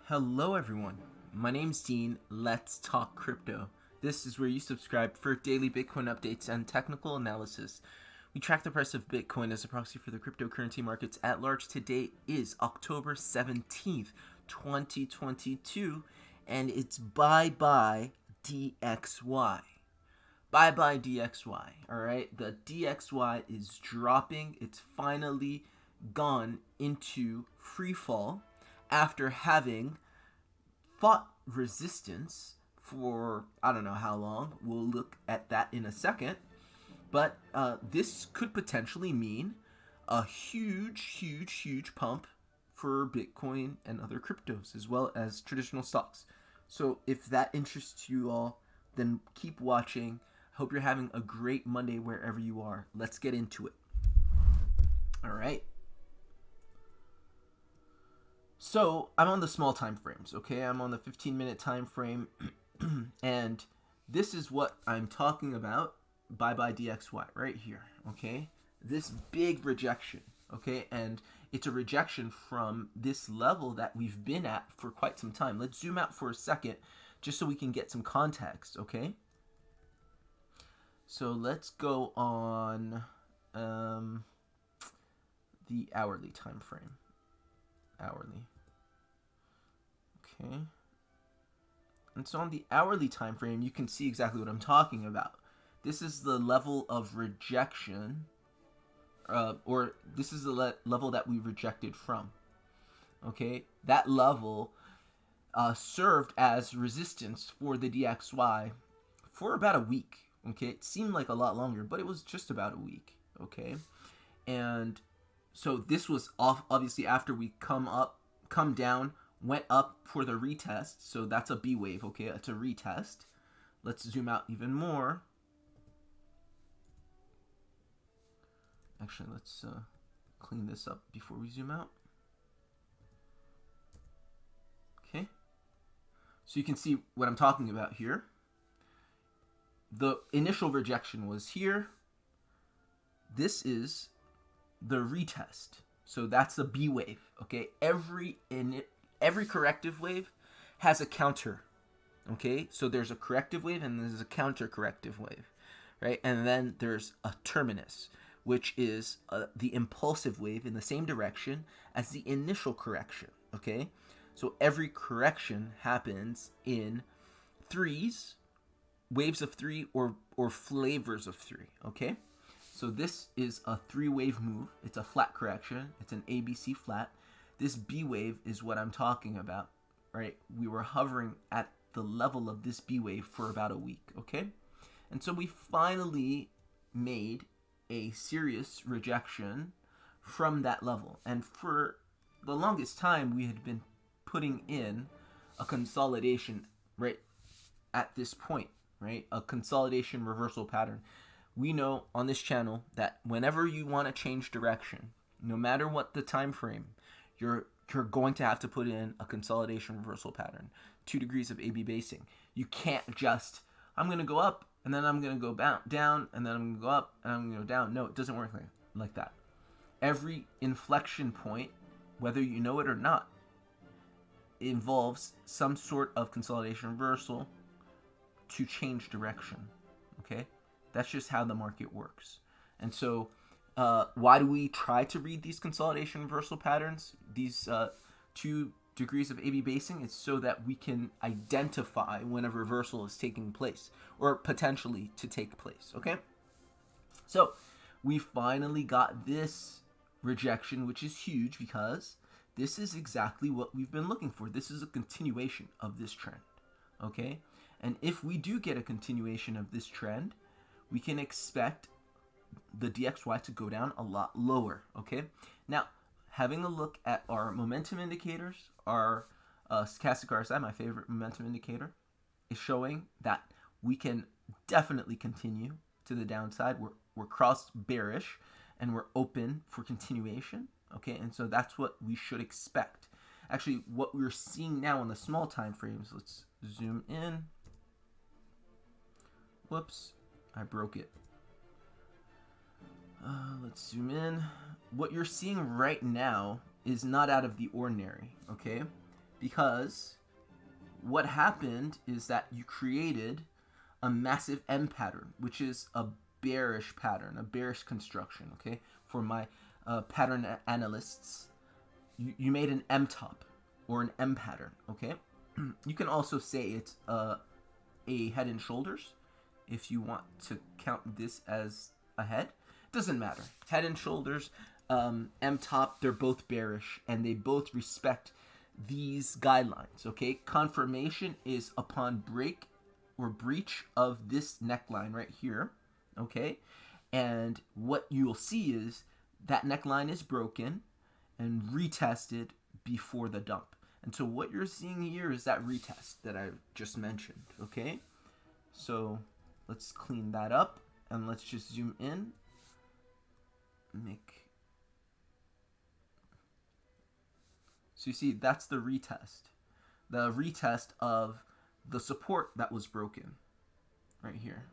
Hello everyone, my name's Dean. Let's talk crypto. This is where you subscribe for daily Bitcoin updates and technical analysis. We track the price of Bitcoin as a proxy for the cryptocurrency markets at large. Today is October 17th, 2022, and it's bye-bye DXY. Bye-bye DXY, alright? The DXY is dropping. It's finally gone into free fall after having fought resistance for I don't know how long. We'll look at that in a second. But this could potentially mean a huge pump for Bitcoin and other cryptos, as well as traditional stocks. So if that interests you all, then keep watching. I hope you're having a great Monday wherever you are. Let's get into it. All right. So I'm on the small time frames, okay? I'm on the 15-minute time frame, and this is what I'm talking about. Bye-bye DXY right here, okay? This big rejection, okay? And it's a rejection from this level that we've been at for quite some time. Let's zoom out for a second just so we can get some context, okay? So let's go on the hourly time frame. Hourly. Okay. And so on the hourly time frame, you can see exactly what I'm talking about. This is the level of rejection, or this is the level that we rejected from. Okay, that level served as resistance for the DXY for about a week. Okay, it seemed like a lot longer, but it was just about a week. Okay, and so this was obviously after we come down, went up for the retest. So that's a B wave, okay? It's a retest. Let's zoom out even more. Actually, let's clean this up before we zoom out. Okay. So you can see what I'm talking about here. The initial rejection was here. This is the retest. So that's the B wave, okay? Every corrective wave has a counter, okay? So there's a corrective wave and there's a counter corrective wave, right? And then there's a terminus, which is the impulsive wave in the same direction as the initial correction, okay? So every correction happens in threes, waves of three, or flavors of three, okay? So this is a three-wave move. It's a flat correction. It's an ABC flat. This B wave is what I'm talking about, right? We were hovering at the level of this B wave for about a week, okay? And so we finally made a serious rejection from that level. And for the longest time, we had been putting in a consolidation right at this point, right? A consolidation reversal pattern. We know on this channel that whenever you want to change direction, no matter what the time frame, you're going to have to put in a consolidation reversal pattern, 2 degrees of AB basing. You can't just, I'm going to go up, and then I'm going to go down, and then I'm going to go up, and I'm going to go down. No, it doesn't work like that. Every inflection point, whether you know it or not, involves some sort of consolidation reversal to change direction, okay? That's just how the market works. And so why do we try to read these consolidation reversal patterns, these 2 degrees of AB basing? It's so that we can identify when a reversal is taking place or potentially to take place, okay? So we finally got this rejection, which is huge because this is exactly what we've been looking for. This is a continuation of this trend, okay? And if we do get a continuation of this trend, we can expect the DXY to go down a lot lower, okay? Now, having a look at our momentum indicators, our stochastic RSI, my favorite momentum indicator, is showing that we can definitely continue to the downside. We're crossed bearish, and we're open for continuation, okay? And so that's what we should expect. Actually, what we're seeing now on the small time frames, let's zoom in. Whoops. I broke it. Let's zoom in. What you're seeing right now is not out of the ordinary, okay? because what happened is that you created a massive M pattern, which is a bearish pattern, a bearish construction, okay? For my pattern analysts, you made an M top or an M pattern, okay? You can also say it's a head and shoulders if you want to count this as a head. It doesn't matter. Head and shoulders, M top, they're both bearish and they both respect these guidelines, okay? Confirmation is upon break or breach of this neckline right here, okay? And what you'll see is that neckline is broken and retested before the dump. And so what you're seeing here is that retest that I just mentioned, okay? So let's clean that up and let's just zoom in. So you see, that's the retest of the support that was broken right here.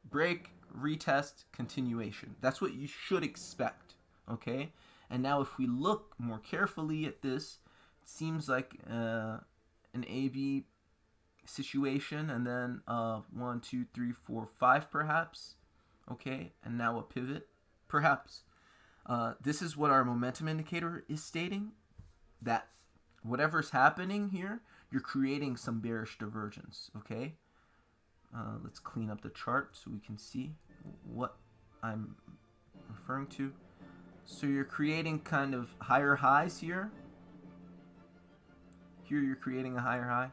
Break, retest, continuation. That's what you should expect, okay? And now if we look more carefully at this, it seems like an AB situation, and then 1, 2, 3, 4, 5 perhaps, okay? And now a pivot, perhaps. This is what our momentum indicator is stating, that whatever's happening here, you're creating some bearish divergence, okay? Let's clean up the chart so we can see what I'm referring to. So you're creating kind of higher highs here. Here you're creating a higher high.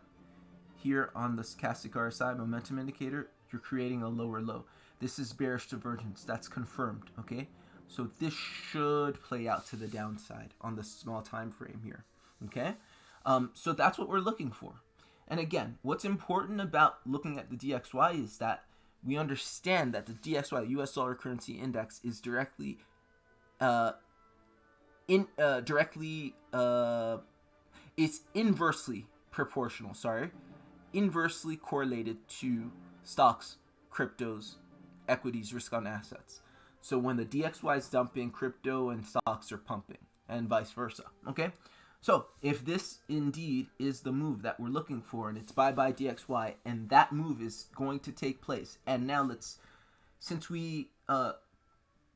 Here on the stochastic RSI momentum indicator, you're creating a lower low. This is bearish divergence. That's confirmed, okay? So this should play out to the downside on the small time frame here, okay? So that's what we're looking for. And again, what's important about looking at the DXY is that we understand that the DXY, the US Dollar Currency Index, is directly it's inversely proportional, inversely correlated to stocks, cryptos, equities, risk on assets. So when the DXY is dumping, crypto and stocks are pumping, and vice versa, okay? So if this indeed is the move that we're looking for, and it's bye-bye DXY, and that move is going to take place, and now since we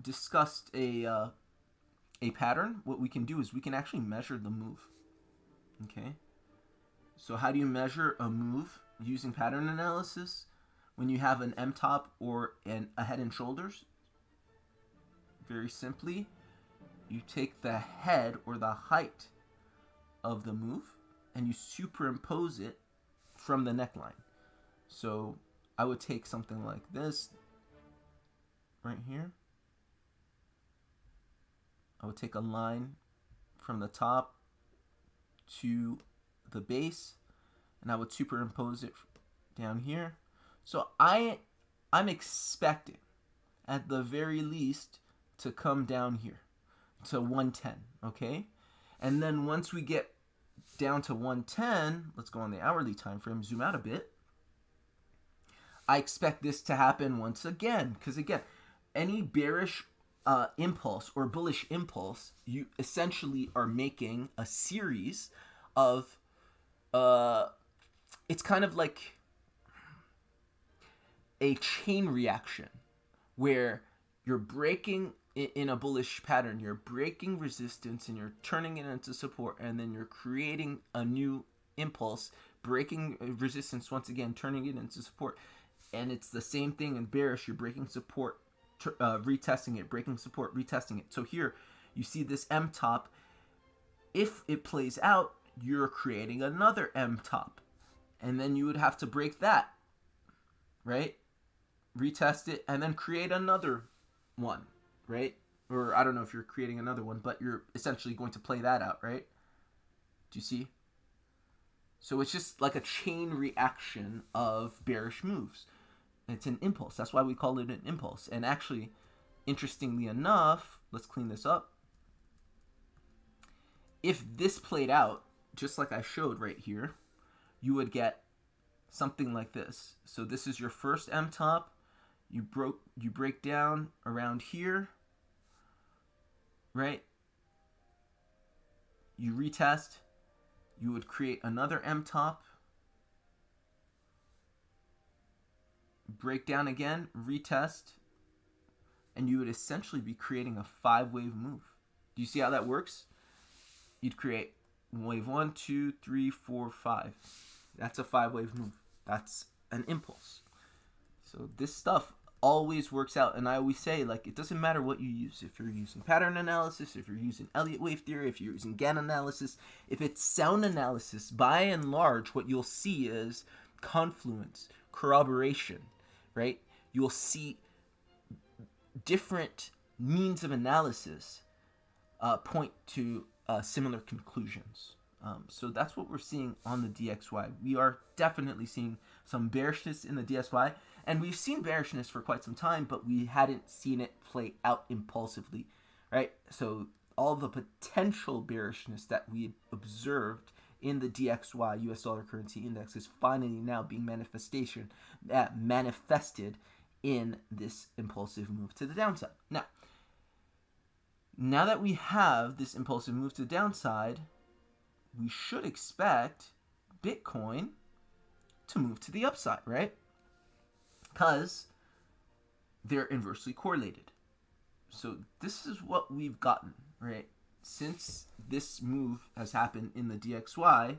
discussed a pattern, what we can do is we can actually measure the move, okay? So how do you measure a move using pattern analysis when you have an M top or a head and shoulders? Very simply, you take the head or the height of the move and you superimpose it from the neckline. So I would take something like this right here. I would take a line from the top to the base and I would superimpose it down here. So I'm expecting at the very least to come down here to 110, okay? And then once we get down to 110, let's go on the hourly time frame, zoom out a bit. I expect this to happen once again, because again, any bearish impulse or bullish impulse, you essentially are making a series of, it's kind of like a chain reaction where you're breaking in a bullish pattern, you're breaking resistance and you're turning it into support, and then you're creating a new impulse, breaking resistance once again, turning it into support. And it's the same thing in bearish. You're breaking support, retesting it, breaking support, retesting it. So here you see this M top. If it plays out, you're creating another M top, and then you would have to break that, right? Retest it and then create another one, right? Or I don't know if you're creating another one, but you're essentially going to play that out, right? Do you see? So it's just like a chain reaction of bearish moves. It's an impulse. That's why we call it an impulse. And actually, interestingly enough, let's clean this up. If this played out, just like I showed right here, you would get something like this. So this is your first M top. You break down around here, right? You retest, You would create another M top, break down again, retest, and you would essentially be creating a 5-wave move. Do you see how that works? You'd create wave 1, 2, 3, 4, 5. That's a 5-wave move. That's an impulse. So this stuff always works out, and I always say, like, it doesn't matter what you use. If you're using pattern analysis, if you're using Elliott wave theory, if you're using Gann analysis, if it's sound analysis, by and large, what you'll see is confluence, corroboration, right? You'll see different means of analysis point to similar conclusions. So that's what we're seeing on the DXY. We are definitely seeing some bearishness in the DXY, and we've seen bearishness for quite some time, but we hadn't seen it play out impulsively, right? So all the potential bearishness that we observed in the DXY, US dollar currency index, is finally now being manifested in this impulsive move to the downside. Now that we have this impulsive move to the downside, we should expect Bitcoin to move to the upside, right? Because they're inversely correlated. So this is what we've gotten, right? Since this move has happened in the DXY,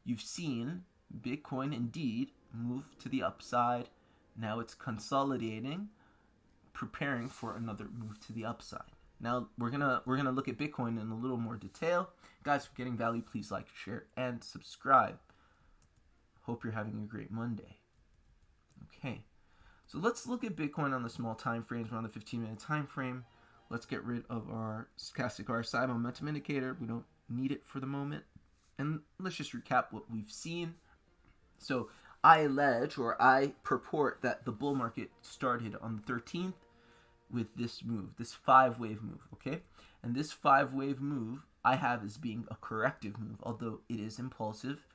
you've seen Bitcoin indeed move to the upside. Now it's consolidating, preparing for another move to the upside. Now we're gonna look at Bitcoin in a little more detail. Guys, if you're getting value, please like, share, and subscribe. Hope you're having a great Monday. Okay, so let's look at Bitcoin on the small time frames. We're on the 15-minute time frame. Let's get rid of our stochastic RSI momentum indicator. We don't need it for the moment. And let's just recap what we've seen. So I allege, or I purport, that the bull market started on the 13th with this move, this 5-wave move, okay? And this 5-wave move I have as being a corrective move, although it is impulsive.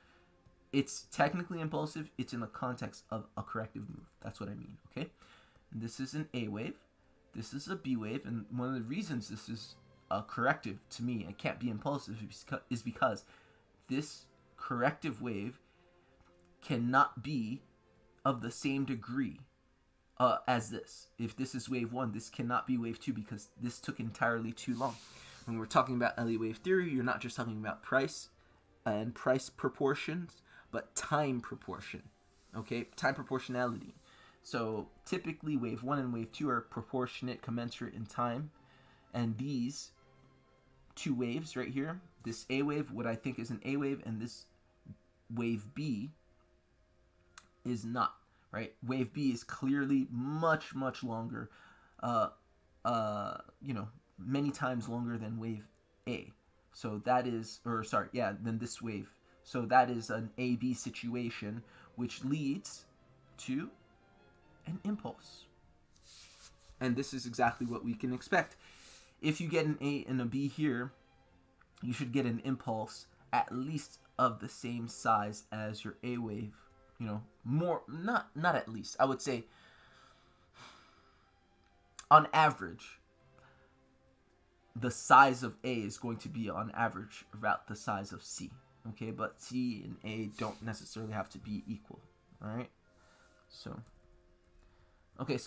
It's technically impulsive. It's in the context of a corrective move. That's what I mean, okay? And this is an A wave. This is a B wave. And one of the reasons this is a corrective to me, it can't be impulsive, is because this corrective wave cannot be of the same degree as this. If this is wave 1, this cannot be wave 2 because this took entirely too long. When we're talking about Elliott wave theory, you're not just talking about price and price proportions, but time proportion, okay? Time proportionality. So typically wave 1 and wave 2 are proportionate, commensurate in time, and these two waves right here, this A wave, what I think is an A wave, and this wave B is not, right? Wave B is clearly much, much longer, many times longer than wave A. So that is, than this wave. So that is an A-B situation, which leads to an impulse. And this is exactly what we can expect. If you get an A and a B here, you should get an impulse at least of the same size as your A wave. More, not at least. I would say, on average, the size of A is going to be on average about the size of C. Okay, but C and A don't necessarily have to be equal. Alright? So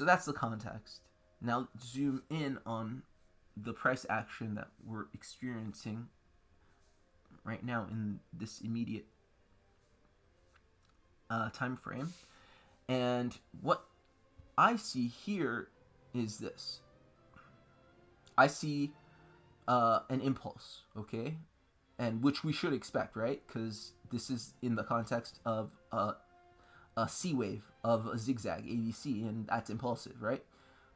that's the context. Now zoom in on the price action that we're experiencing right now in this immediate time frame. And what I see here is this. I see an impulse, okay? And which we should expect, right? Because this is in the context of a C wave of a zigzag, ABC, and that's impulsive, right?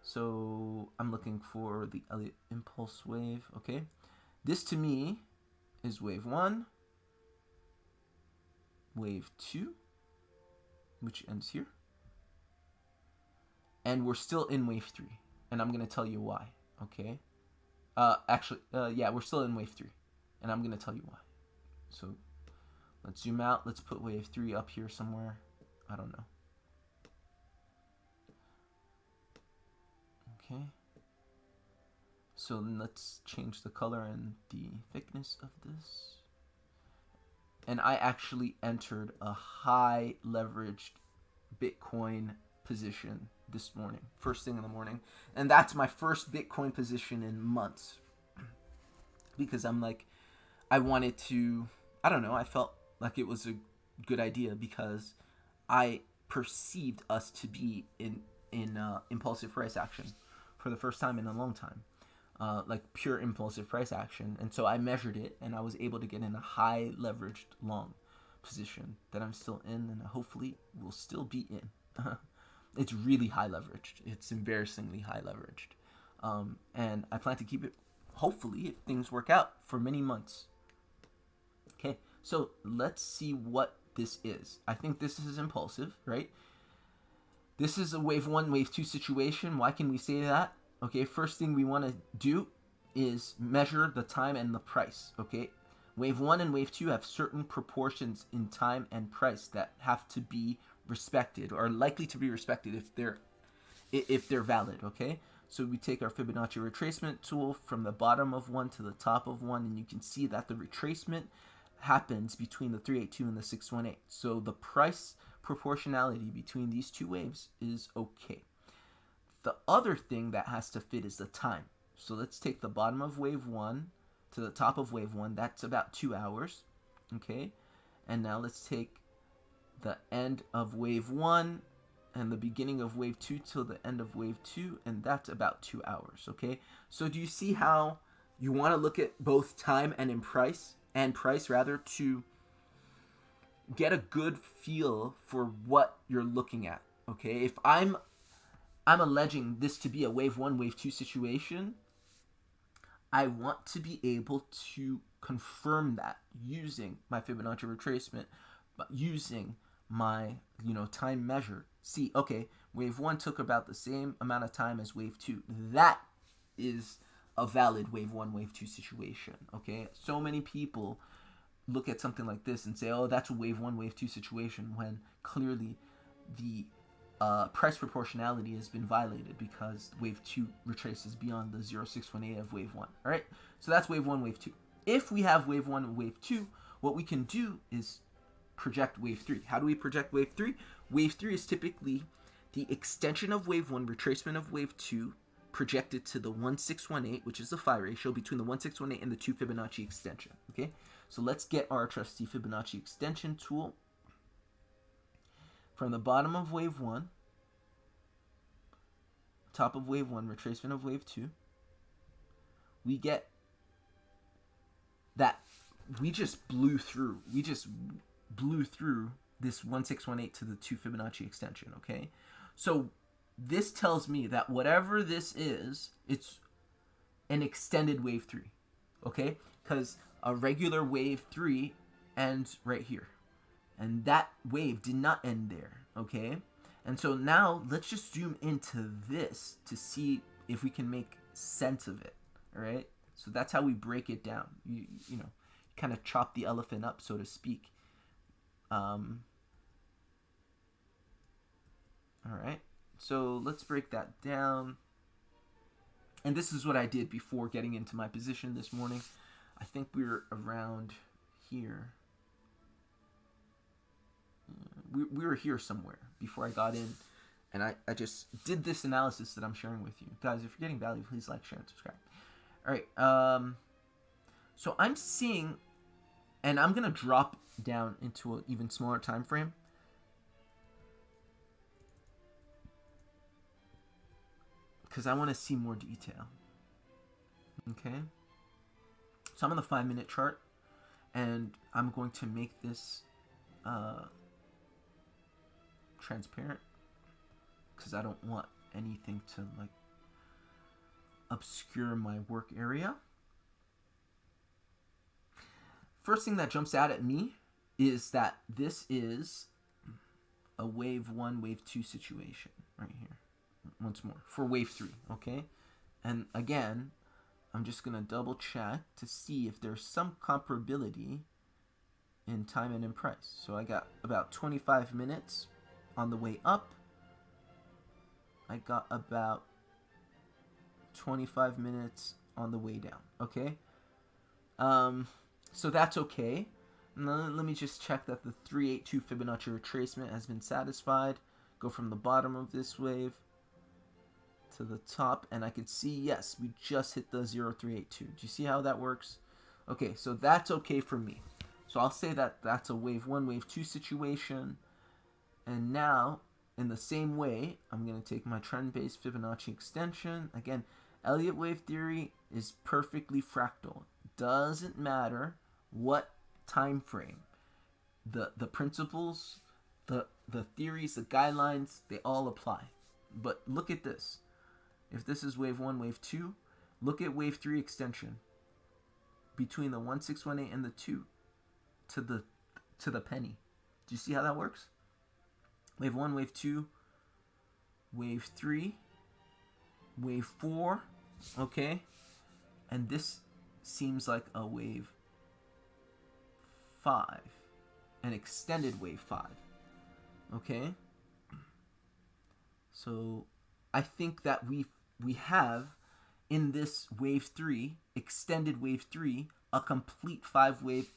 So I'm looking for the Elliott impulse wave, okay? This to me is wave 1, wave 2, which ends here, and we're still in wave 3, and I'm going to tell you why, okay? We're still in wave 3, and I'm going to tell you why. So let's zoom out. Let's put wave 3 up here somewhere. I don't know. Okay. So then let's change the color and the thickness of this. and I actually entered a high leveraged Bitcoin position this morning, first thing in the morning. And that's my first Bitcoin position in months. Because I'm like, I wanted to, I don't know, I felt like it was a good idea because I perceived us to be in impulsive price action for the first time in a long time. Like pure impulsive price action. And so I measured it and I was able to get in a high leveraged long position that I'm still in and hopefully will still be in. It's really high leveraged. It's embarrassingly high leveraged. And I plan to keep it, hopefully, if things work out, for many months. Okay, so let's see what this is. I think this is impulsive, right? This is a wave 1, wave 2 situation. Why can we say that? Okay, first thing we want to do is measure the time and the price, okay? Wave 1 and wave 2 have certain proportions in time and price that have to be respected, or likely to be respected if they're valid, okay? So we take our Fibonacci retracement tool from the bottom of one to the top of one, and you can see that the retracement happens between the 382 and the 618. So the price proportionality between these two waves is okay. The other thing that has to fit is the time. So let's take the bottom of wave 1 to the top of wave 1. That's about 2 hours, okay? And now let's take the end of wave 1 and the beginning of wave 2 till the end of wave 2, and that's about 2 hours, okay? So do you see how you want to look at both time and in price, to get a good feel for what you're looking at, okay? If I'm alleging this to be a wave 1, wave 2 situation, I want to be able to confirm that using my Fibonacci retracement, but using my time measure. See, okay, wave 1 took about the same amount of time as wave 2. That is a valid wave 1, wave 2 situation, okay? So many people look at something like this and say, oh, that's a wave 1, wave 2 situation, when clearly the price proportionality has been violated because wave 2 retraces beyond the 0618 of wave 1. All right, so that's wave 1, wave 2. If we have wave 1 and wave 2, what we can do is project wave 3. How do we project wave 3? Wave 3 is typically the extension of wave 1, retracement of wave 2, projected to the 1618, which is the phi ratio between the 1618 and the 2 Fibonacci extension. Okay, so let's get our trusty Fibonacci extension tool. From the bottom of wave 1, top of wave 1, retracement of wave 2, we get that we just blew through. We just blew through this 1618 to the 2 Fibonacci extension, okay? So this tells me that whatever this is, it's an extended wave 3, okay? Because a regular wave 3 ends right here. And that wave did not end there, okay? And so now let's just zoom into this to see if we can make sense of it, all right? So that's how we break it down. You know, kind of chop the elephant up, so to speak. All right, so let's break that down. And this is what I did before getting into my position this morning. I think we were around here. We were here somewhere before I got in, and I just did this analysis that I'm sharing with you. Guys, if you're getting value, please like, share, and subscribe. All right, so I'm seeing, and I'm going to drop down into an even smaller time frame. Because I want to see more detail. Okay? So I'm on the 5-minute chart, and I'm going to make this transparent because I don't want anything to like obscure my work area. First thing that jumps out at me is that this is a wave 1, wave 2 situation right here. Once more for wave 3, okay? And again, I'm just gonna double check to see if there's some comparability in time and in price. So I got about 25 minutes on the way up. I got about 25 minutes on the way down, okay? So that's okay. Now, let me just check that the 382 Fibonacci retracement has been satisfied. Go from the bottom of this wave to the top, and I can see, yes, we just hit the 0382. Do you see how that works? Okay, so that's okay for me. So I'll say that that's a wave 1, wave 2 situation. And now, in the same way, I'm going to take my trend-based Fibonacci extension. Again, Elliott wave theory is perfectly fractal. Doesn't matter what time frame. The principles, the theories, the guidelines, they all apply. But look at this. If this is wave 1, wave 2, look at wave 3 extension between the 1618 and the 2 to the penny. Do you see how that works? Wave 1, wave 2, wave 3, wave 4, okay? And this seems like a wave 5, an extended wave 5, okay? So I think that we have in this wave 3, extended wave 3, a complete 5-wave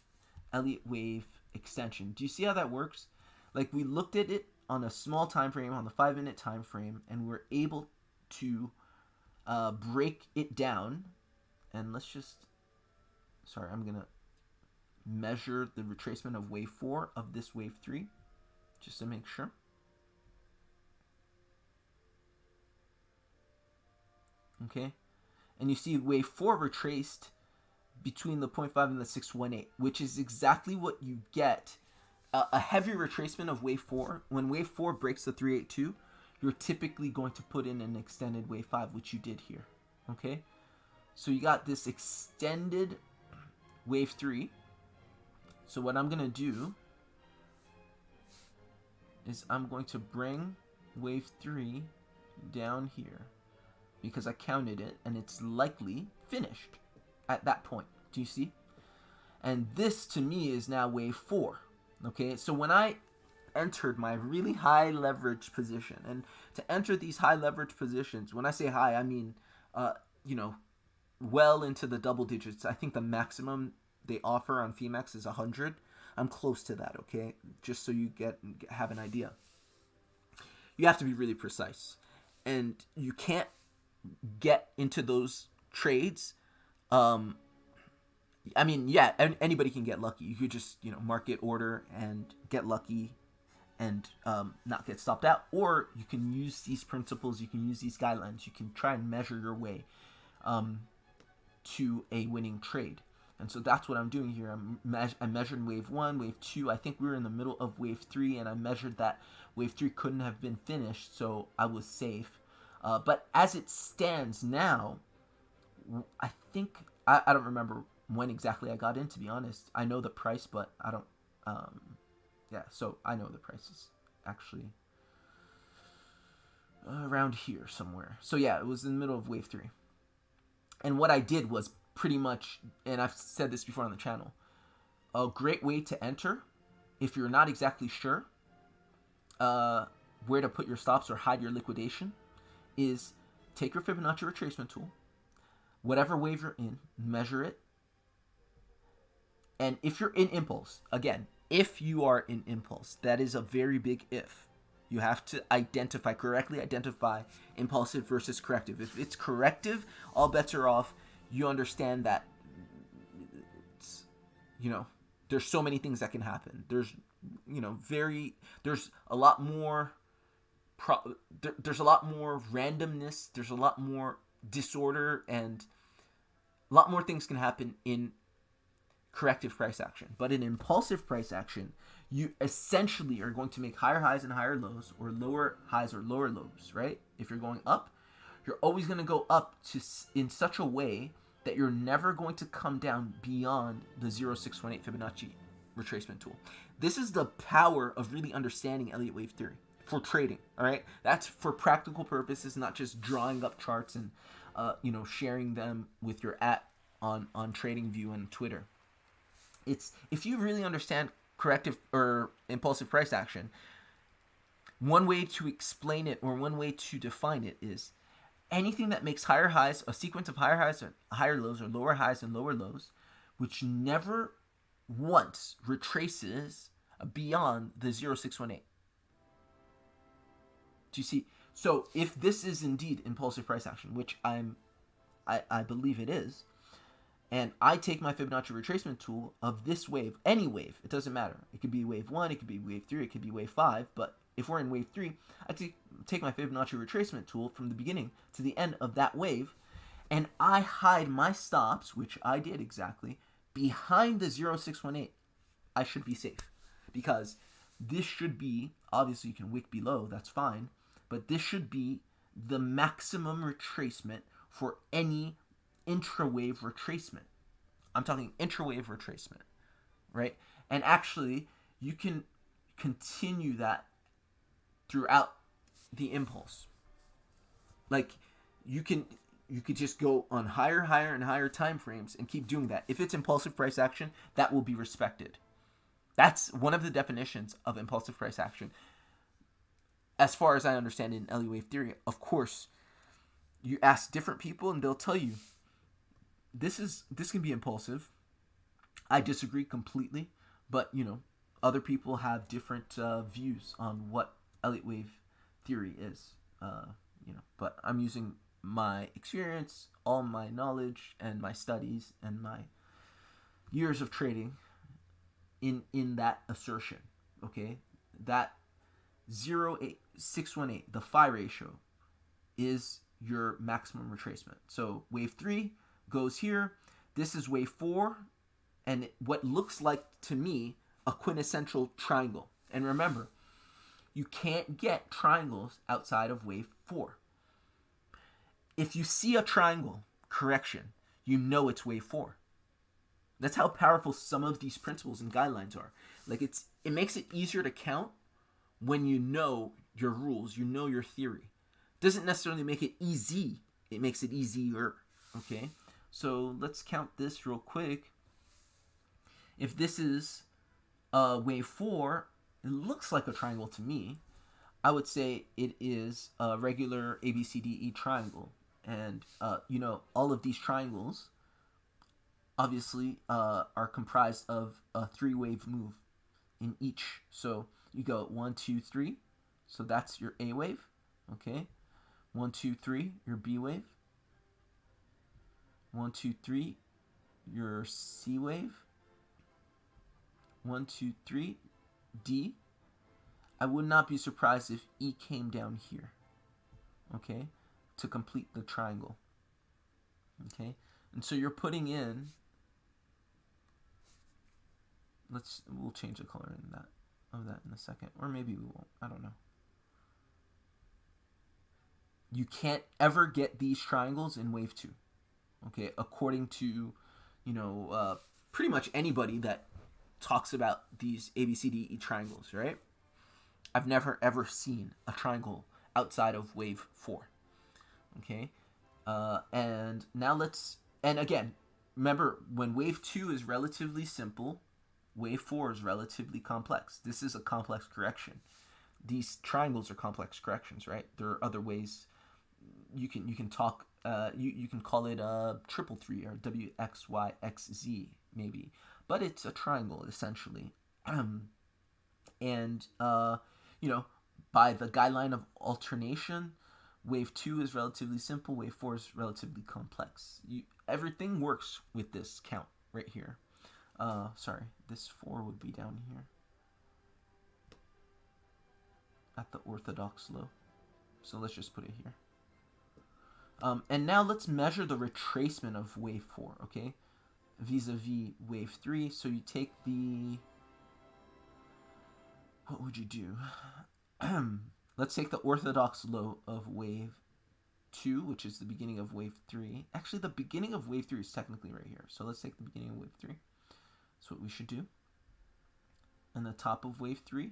Elliott wave extension. Do you see how that works? Like, we looked at it on a small time frame, on the 5-minute time frame, and we're able to break it down. And let's just, sorry, I'm gonna measure the retracement of wave 4 of this wave 3 just to make sure. Okay, and you see wave 4 retraced between the 0.5 and the 618, which is exactly what you get. A heavy retracement of wave 4. When wave 4 breaks the 382, you're typically going to put in an extended wave 5, which you did here. Okay, so you got this extended wave 3. So what I'm going to do is I'm going to bring wave 3 down here because I counted it, and it's likely finished at that point. Do you see? And this to me is now wave 4. Okay, so when I entered my really high leverage position, and to enter these high leverage positions, when I say high, I mean, well into the double digits. I think the maximum they offer on Phemex is 100. I'm close to that, okay? Just so you have an idea. You have to be really precise, and you can't get into those trades. I mean, yeah, anybody can get lucky. You could just, market order and get lucky and not get stopped out. Or you can use these principles, you can use these guidelines, you can try and measure your way to a winning trade. And so that's what I'm doing here. I'm measuring wave 1, wave 2. I think we were in the middle of wave 3, and I measured that wave 3 couldn't have been finished, so I was safe. But as it stands now, I think, I don't remember when exactly I got in, to be honest. I know the price, but I don't, so I know the price is actually around here somewhere. So yeah, it was in the middle of wave 3. And what I did was pretty much, and I've said this before on the channel, a great way to enter, if you're not exactly sure where to put your stops or hide your liquidation, is take your Fibonacci retracement tool, whatever wave you're in, measure it. And if you're in impulse, again, if you are in impulse, that is a very big if. You have to correctly identify impulsive versus corrective. If it's corrective, all bets are off. You understand that it's, there's so many things that can happen. There's, there's a lot more, there's a lot more randomness. There's a lot more disorder, and a lot more things can happen in corrective price action. But in impulsive price action, you essentially are going to make higher highs and higher lows, or lower highs or lower lows, right? If you're going up, you're always going to go up in such a way that you're never going to come down beyond the 0618 Fibonacci retracement tool. This is the power of really understanding Elliott wave theory for trading, all right? That's for practical purposes, not just drawing up charts and sharing them with your on TradingView and Twitter. It's, if you really understand corrective or impulsive price action, one way to explain it, or one way to define it, is anything that makes higher highs, a sequence of higher highs or higher lows, or lower highs and lower lows, which never once retraces beyond the 0618. Do you see? So if this is indeed impulsive price action, which I believe it is, and I take my Fibonacci retracement tool of this wave, any wave, it doesn't matter. It could be wave 1, it could be wave 3, it could be wave 5, but if we're in wave 3, I take my Fibonacci retracement tool from the beginning to the end of that wave, and I hide my stops, which I did exactly, behind the 0618. I should be safe, because this should be, obviously you can wick below, that's fine, but this should be the maximum retracement for any intrawave retracement. I'm talking intrawave retracement, right? And actually, you can continue that throughout the impulse. Like, you could just go on higher and higher time frames and keep doing that. If it's impulsive price action, that will be respected. That's one of the definitions of impulsive price action. As far as I understand in Elliott wave theory, of course, you ask different people and they'll tell you this can be impulsive. I disagree completely, but other people have different views on what Elliott wave theory is. But I'm using my experience, all my knowledge, and my studies, and my years of trading in that assertion. Okay, that 0.8618, the phi ratio, is your maximum retracement. So wave 3 goes here. This is wave 4, and what looks like to me a quintessential triangle. And remember, you can't get triangles outside of wave 4. If you see a triangle correction, you know it's wave 4. That's how powerful some of these principles and guidelines are. Like, it makes it easier to count when you know your rules, you know your theory. Doesn't necessarily make it easy. It makes it easier. Okay, so let's count this real quick. If this is wave 4, it looks like a triangle to me. I would say it is a regular ABCDE triangle. And, all of these triangles obviously are comprised of a 3-wave move in each. So you go 1, 2, 3. So that's your A wave. Okay. 1, 2, 3, your B wave. 1, 2, 3, your C wave. 1, 2, 3, D. I would not be surprised if E came down here. Okay, to complete the triangle. Okay, and so you're putting in. We'll change the color of that in a second, or maybe we won't. I don't know. You can't ever get these triangles in wave 2. Okay, according to, pretty much anybody that talks about these ABCDE triangles, right? I've never ever seen a triangle outside of wave 4. Okay, and now and again, remember, when wave 2 is relatively simple, wave 4 is relatively complex. This is a complex correction. These triangles are complex corrections, right? There are other ways you can talk. You can call it a 333 or WXYXZ maybe, but it's a triangle essentially. And by the guideline of alternation, wave 2 is relatively simple, wave 4 is relatively complex. Everything works with this count right here. Sorry, this 4 would be down here at the orthodox low. So let's just put it here. And now let's measure the retracement of wave 4, okay? Vis-a-vis wave 3. So you take what would you do? Let's take the orthodox low of wave 2, which is the beginning of wave 3. Actually, the beginning of wave 3 is technically right here. So let's take the beginning of wave 3. That's what we should do. And the top of wave 3.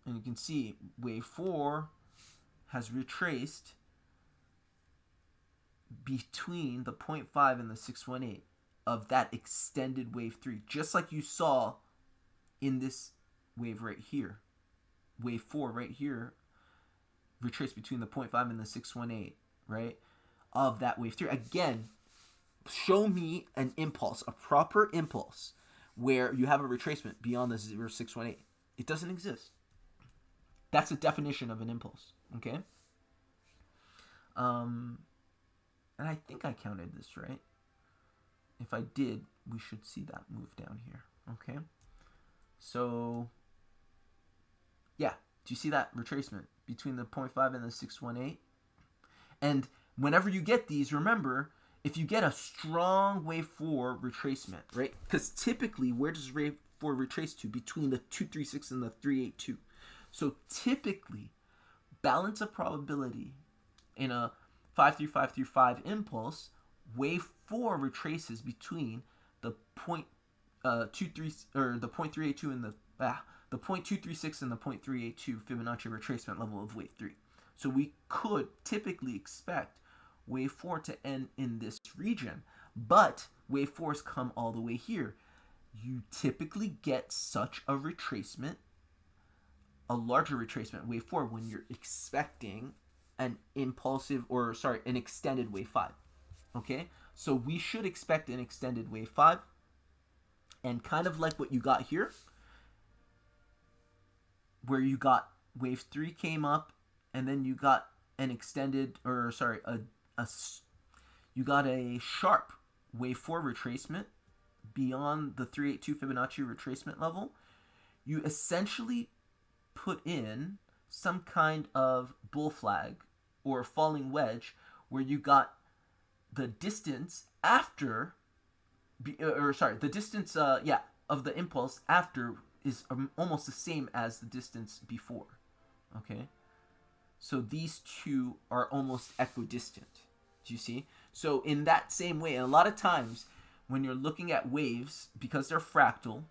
And you can see wave 4 has retraced between the 0.5 and the 618 of that extended wave 3, just like you saw in this wave right here. Wave 4 right here retraced between the 0.5 and the 618, right, of that wave 3. Again, show me an impulse, a proper impulse, where you have a retracement beyond the 0.618. It doesn't exist. That's the definition of an impulse, okay? And I think I counted this right. If I did, we should see that move down here, okay? So, yeah, do you see that retracement between the 0.5 and the 618? And whenever you get these, remember, if you get a strong wave 4 retracement, right? Because typically, where does wave 4 retrace to? Between the 236 and the 382. So typically, balance of probability in a 53535 impulse, wave 4 retraces between the 0.23 or the 0.382 and the 0.236 and the 0.382 Fibonacci retracement level of wave 3. So we could typically expect wave 4 to end in this region, but wave 4s come all the way here. You typically get such a retracement, a larger retracement, wave 4, when you're expecting an extended wave 5. Okay, so we should expect an extended wave 5, and kind of like what you got here, where you got wave 3 came up, and then you got an extended, you got a sharp wave 4 retracement beyond the 382 Fibonacci retracement level. You essentially put in some kind of bull flag or falling wedge where you got the distance after, the distance, of the impulse after is almost the same as the distance before, okay? So these two are almost equidistant, do you see? So in that same way, and a lot of times when you're looking at waves, because they're fractal,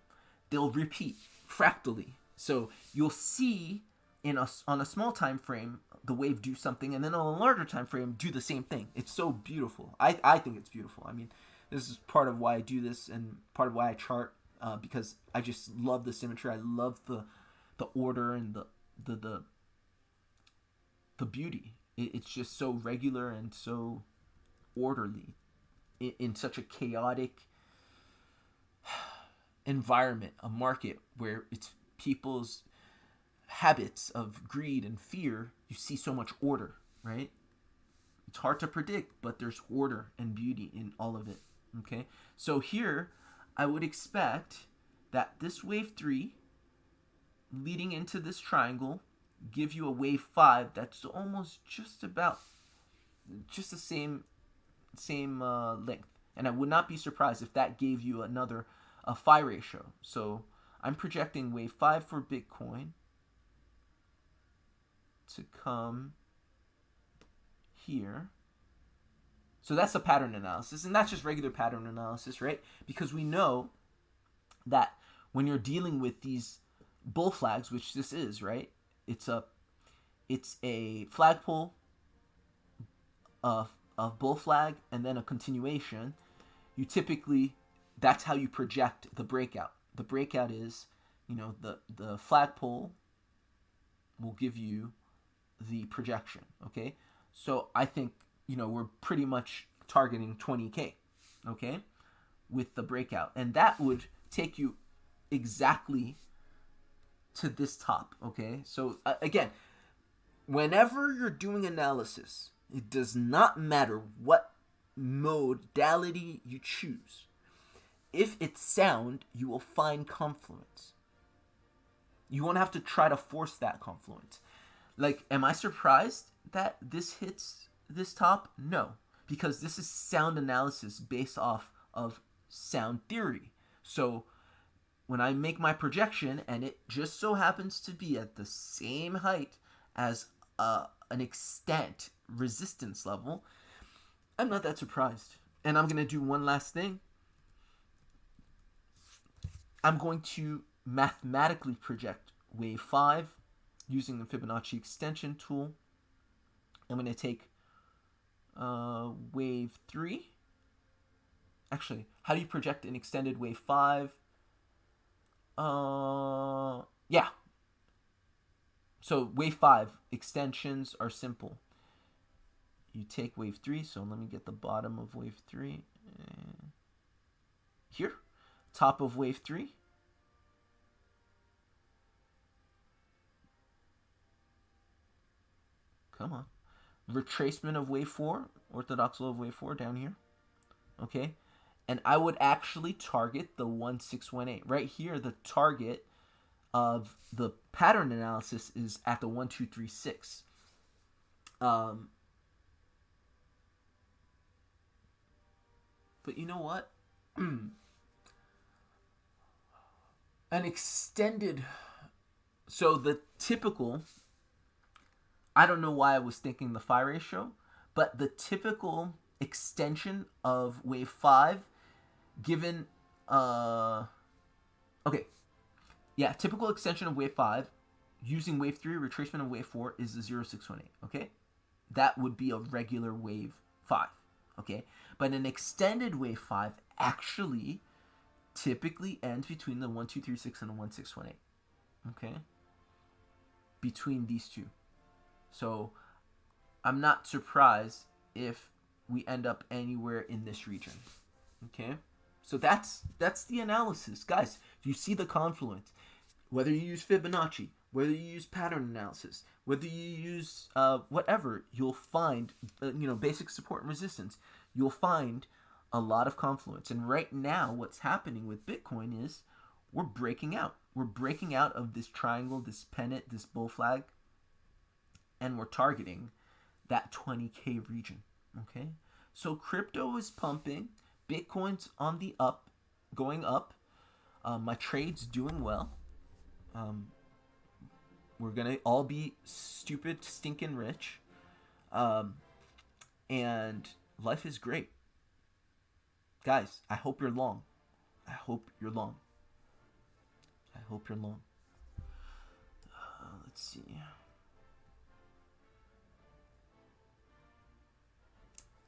they'll repeat fractally. So you'll see on a small time frame the wave do something, and then on a larger time frame do the same thing. It's so beautiful. I think it's beautiful. I mean, this is part of why I do this and part of why I chart, because I just love the symmetry. I love the order and the beauty. It's just so regular and so orderly in such a chaotic environment, a market where it's people's habits of greed and fear. You see so much order, right? It's hard to predict, but there's order and beauty in all of it, okay? So here, I would expect that this wave 3 leading into this triangle give you a wave 5 that's almost just the same length. And I would not be surprised if that gave you a phi ratio. So I'm projecting wave 5 for Bitcoin to come here. So that's a pattern analysis, and that's just regular pattern analysis, right? Because we know that when you're dealing with these bull flags, which this is, right? It's a flagpole, a bull flag, and then a continuation. You typically, that's how you project the breakout. The breakout is, the flagpole will give you the projection, okay? So I think, we're pretty much targeting 20K, okay, with the breakout. And that would take you exactly to this top, okay? So again, whenever you're doing analysis, it does not matter what modality you choose. If it's sound, you will find confluence. You won't have to try to force that confluence. Like, am I surprised that this hits this top? No, because this is sound analysis based off of sound theory. So when I make my projection and it just so happens to be at the same height as an extent resistance level, I'm not that surprised. And I'm going to do one last thing. I'm going to mathematically project wave 5 using the Fibonacci extension tool. I'm going to take wave 3. Actually, how do you project an extended wave 5? Yeah. So wave 5 extensions are simple. You take wave 3, so let me get the bottom of wave 3. Here. top of wave 3. Come on. Retracement of wave 4, orthodox low of wave 4 down here. Okay? And I would actually target the 1618. Right here, the target of the pattern analysis is at the 1236. But you know what? An extended... So the typical... I don't know why I was thinking the phi ratio, but the typical extension of wave 5 given... okay. Yeah, typical extension of wave 5 using wave 3, retracement of wave 4 is the 0618, okay? That would be a regular wave 5, okay? But an extended wave 5 actually typically ends between the 1236 and the 1618, okay? Between these two. So I'm not surprised if we end up anywhere in this region, okay? So that's the analysis. Guys, you see the confluence. Whether you use Fibonacci, whether you use pattern analysis, whether you use whatever, you'll find, basic support and resistance. You'll find a lot of confluence. And right now, what's happening with Bitcoin is we're breaking out. We're breaking out of this triangle, this pennant, this bull flag, and we're targeting that 20K region, okay? So crypto is pumping. Bitcoin's on the up, going up. My trade's doing well. We're going to all be stupid, stinking rich. And life is great. Guys, I hope you're long. I hope you're long. I hope you're long. Let's see.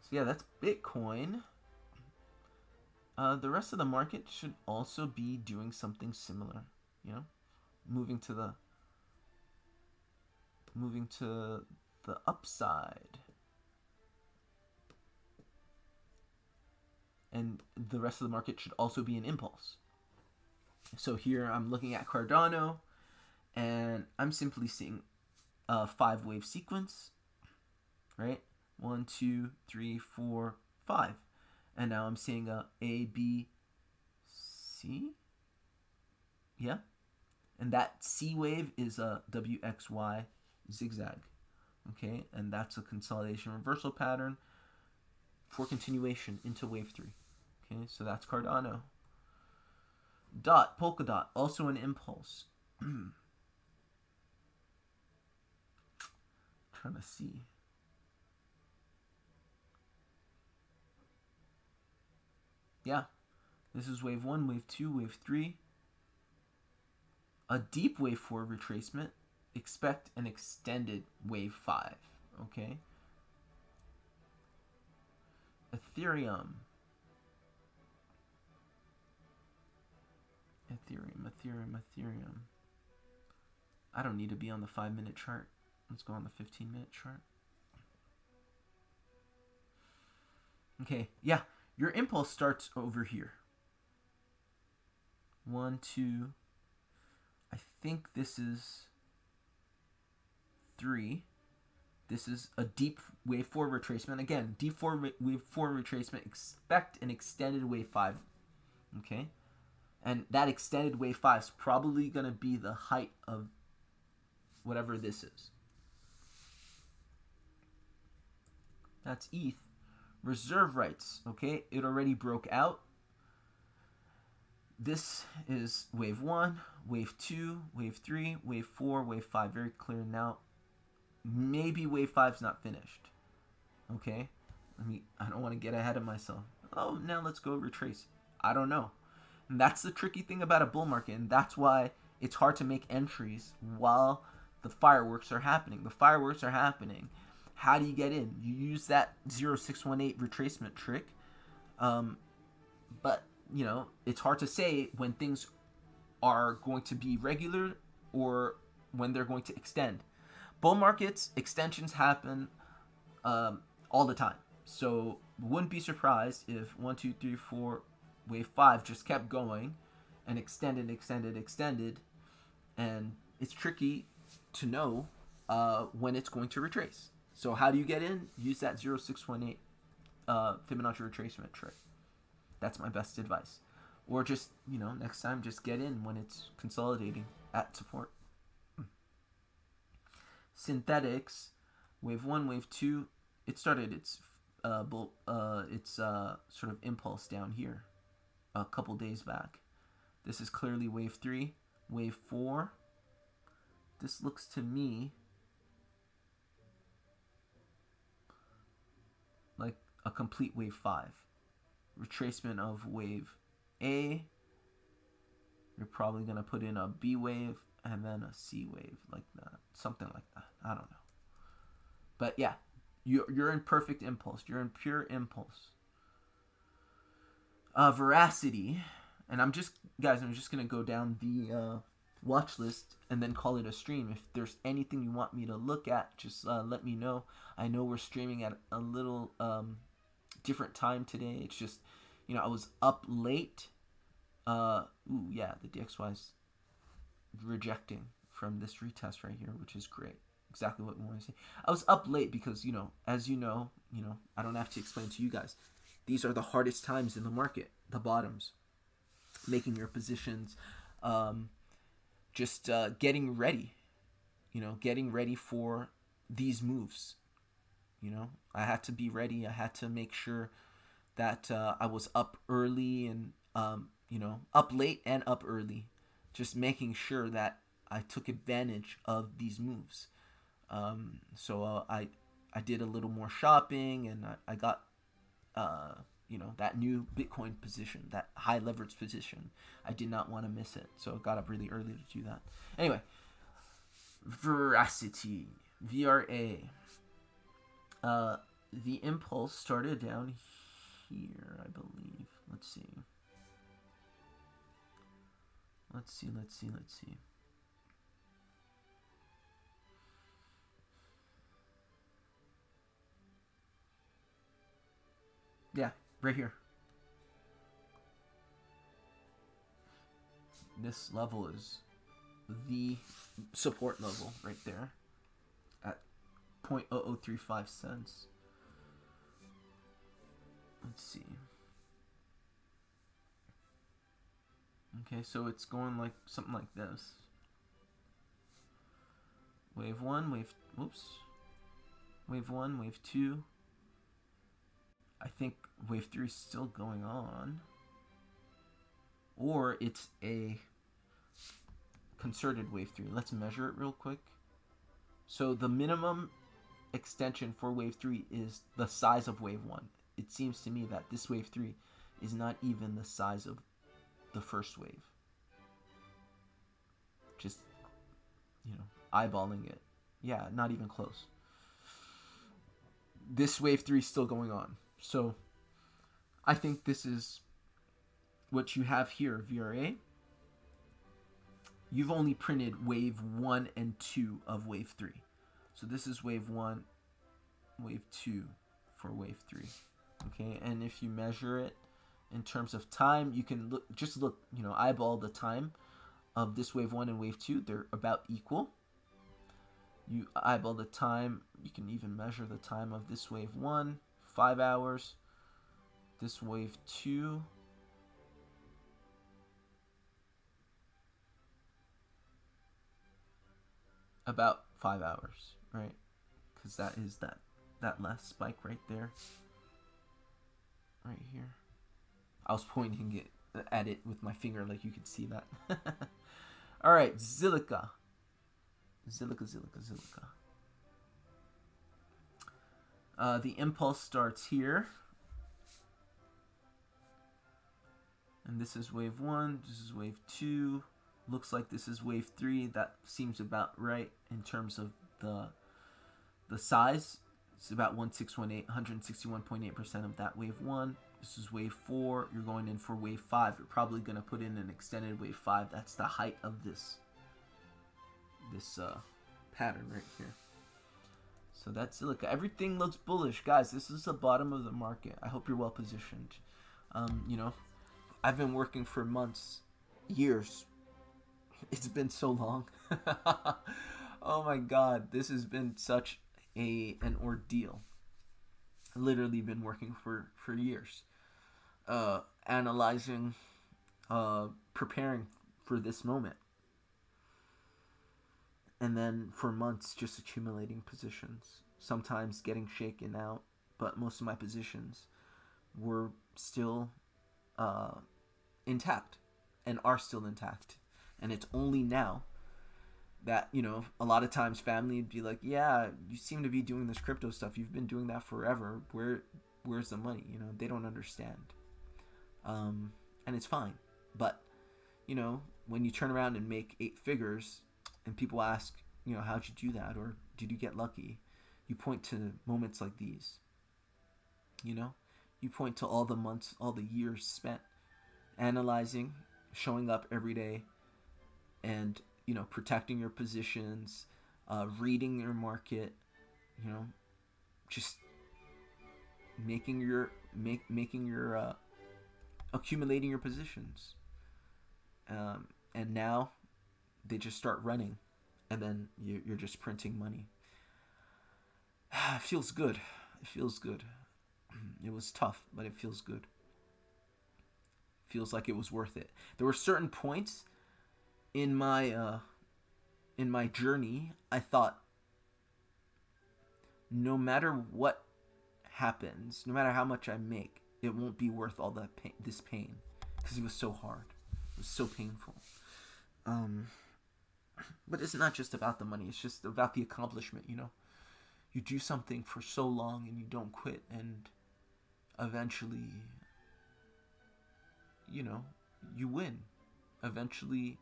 So yeah, that's Bitcoin. The rest of the market should also be doing something similar, moving to the upside. And the rest of the market should also be an impulse. So here I'm looking at Cardano, and I'm simply seeing a 5-wave sequence, right? 1, 2, 3, 4, 5. And now I'm seeing a B, C. Yeah. And that C wave is a WXY zigzag. Okay. And that's a consolidation reversal pattern for continuation into wave 3. Okay. So that's Cardano. Polka dot, also an impulse. Trying to see. Yeah, this is wave 1, wave 2, wave 3. A deep wave 4 retracement. Expect an extended wave 5. Okay. Ethereum. I don't need to be on the 5-minute chart. Let's go on the 15-minute chart. Okay, yeah. Your impulse starts over here. 1, 2. I think this is 3. This is a deep wave 4 retracement. Again, deep wave 4 retracement. Expect an extended wave 5. Okay? And that extended wave 5 is probably going to be the height of whatever this is. That's ETH. Reserve rights, okay? It already broke out. This is wave 1, wave 2, wave 3, wave 4, wave 5. Very clear now. Maybe wave 5's not finished. Okay? I don't want to get ahead of myself. Oh, now let's go retrace. I don't know. And that's the tricky thing about a bull market, and that's why it's hard to make entries while the fireworks are happening. The fireworks are happening. How do you get in? You use that 0618 retracement trick. But, it's hard to say when things are going to be regular or when they're going to extend. Bull markets, extensions happen all the time. So wouldn't be surprised if 1, 2, 3, 4, Wave 5 just kept going and extended, and it's tricky to know when it's going to retrace. So how do you get in? Use that 0618 Fibonacci retracement trick. That's my best advice. Or just, next time just get in when it's consolidating at support. Synthetics, wave 1, wave 2, it started its sort of impulse down here a couple days back. This is clearly wave 3, wave 4. This looks to me like a complete wave 5. Retracement of wave A. You're probably going to put in a B wave and then a C wave, like that. Something like that. I don't know. But yeah, you're in perfect impulse. You're in pure impulse. Veracity. And I'm just going to go down the watch list and then call it a stream. If there's anything you want me to look at, just let me know. I know we're streaming at a little different time today. It's just, I was up late. The DXY's rejecting from this retest right here, which is great. Exactly what we want to see. I was up late because, as you know, I don't have to explain to you guys. These are the hardest times in the market, the bottoms. Making your positions, getting ready, getting ready for these moves. I had to be ready. I had to make sure that I was up early and, up late and up early. Just making sure that I took advantage of these moves. So I did a little more shopping, and I got, that new Bitcoin position, that high leverage position. I did not want to miss it. So I got up really early to do that. Anyway, Veracity, VRA. The impulse started down here, I believe. Let's see. Yeah, right here. This level is the support level right there at 0.0035 cents. Let's see. Okay, so it's going like something like this. Wave 1, wave 1, wave 2. I think wave 3 is still going on. Or it's a concerted wave 3. Let's measure it real quick. So the minimum extension for wave 3 is the size of wave 1. It seems to me that this wave 3 is not even the size of the first wave. Just, eyeballing it. Yeah, not even close. This wave 3 is still going on. So I think this is what you have here, VRA. You've only printed wave 1 and 2 of wave 3. So this is wave 1, wave 2 for wave 3. Okay, and if you measure it in terms of time, you can look, eyeball the time of this wave 1 and wave 2. They're about equal. You eyeball the time, you can even measure the time of this wave 1, 5 hours. This wave 2, about 5 hours, right? Because that is that last spike right there. Right here. I was pointing at it with my finger like you could see that. Alright, Zilliqa. Zilliqa. The impulse starts here. And this is wave 1, this is wave 2. Looks like this is wave 3. That seems about right in terms of the size. It's about 1618, 161.8% of that wave 1. This is wave 4. You're going in for wave 5. You're probably going to put in an extended wave 5. That's the height of this pattern right here. So that's Zilliqa. Everything looks bullish, guys. This is the bottom of the market. I hope you're well positioned. I've been working for months, years. It's been so long. Oh my god, this has been such an ordeal. Literally been working for years, analyzing, preparing for this moment, and then for months just accumulating positions. Sometimes getting shaken out, but most of my positions were still intact and are still intact. And it's only now that, a lot of times family would be like, yeah, you seem to be doing this crypto stuff. You've been doing that forever. Where's the money? They don't understand. And it's fine. But, when you turn around and make 8 figures and people ask, how'd you do that? Or did you get lucky? You point to moments like these. You point to all the months, all the years spent analyzing, showing up every day, and protecting your positions, reading your market, just making your accumulating your positions, and now they just start running, and then you're just printing money. It feels good. It feels good. It was tough, but it feels good. Feels like it was worth it. There were certain points in my journey, I thought, no matter what happens, no matter how much I make, it won't be worth all that this pain, because it was so hard. It was so painful. But it's not just about the money. It's just about the accomplishment. You do something for so long and you don't quit, and eventually, you win. Eventually,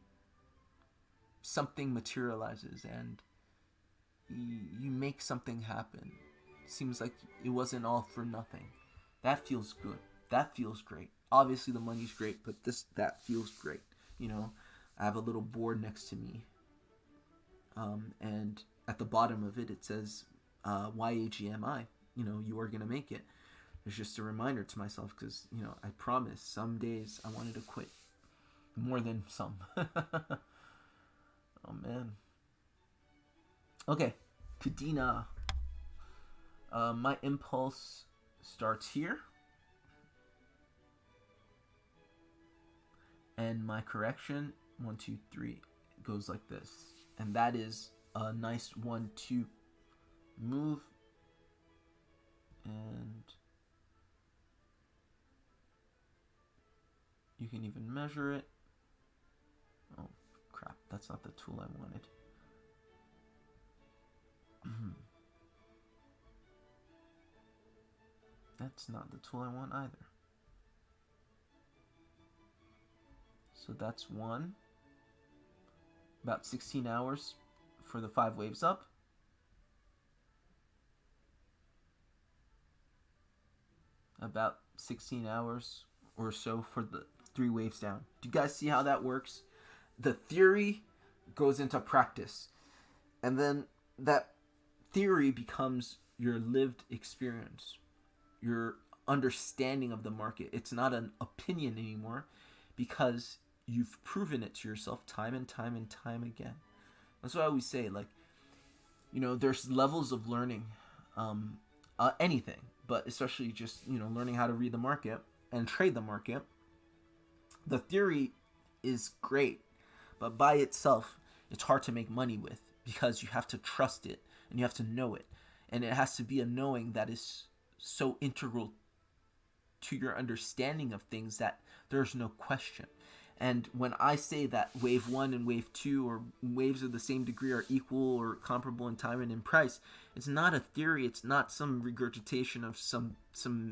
something materializes and you make something happen. It seems like it wasn't all for nothing. That feels good. That feels great. Obviously the money's great, but that feels great. I have a little board next to me, and at the bottom of it says YAGMI. You are gonna make it. It's just a reminder to myself, because I promised some days I wanted to quit. More than some. Oh man. Okay, Kadena. My impulse starts here, and my correction 1, 2, 3 goes like this, and that is a nice 1-2 move, and you can even measure it. Oh crap, that's not the tool I wanted. That's not the tool I want either. So that's one. About 16 hours for the 5 waves up. About 16 hours or so for the 3 waves down. Do you guys see how that works? The theory goes into practice, and then that theory becomes your lived experience, your understanding of the market. It's not an opinion anymore, because you've proven it to yourself time and time and time again. That's what I always say, there's levels of learning anything, but especially just learning how to read the market and trade the market. The theory is great, but by itself it's hard to make money with, because you have to trust it and you have to know it, and it has to be a knowing that is so integral to your understanding of things that there's no question. And when I say that wave 1 and wave 2, or waves of the same degree, are equal or comparable in time and in price, it's not a theory. It's not some regurgitation of some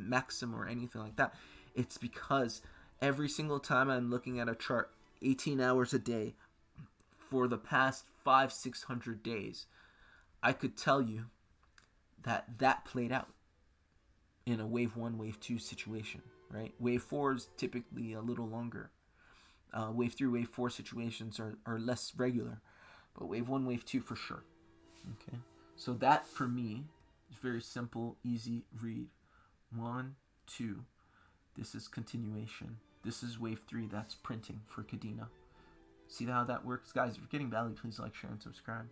maxim or anything like that. It's because every single time I'm looking at a chart 18 hours a day for the past 500-600 days, I could tell you that played out in a wave 1, wave 2 situation, right? Wave 4 is typically a little longer. Wave 3, wave 4 situations are less regular, but wave 1, wave 2 for sure. Okay, so that for me is very simple, easy read. 1, 2. This is continuation. This is wave 3. That's printing for Kadena. See how that works? Guys, if you're getting value, please like, share, and subscribe.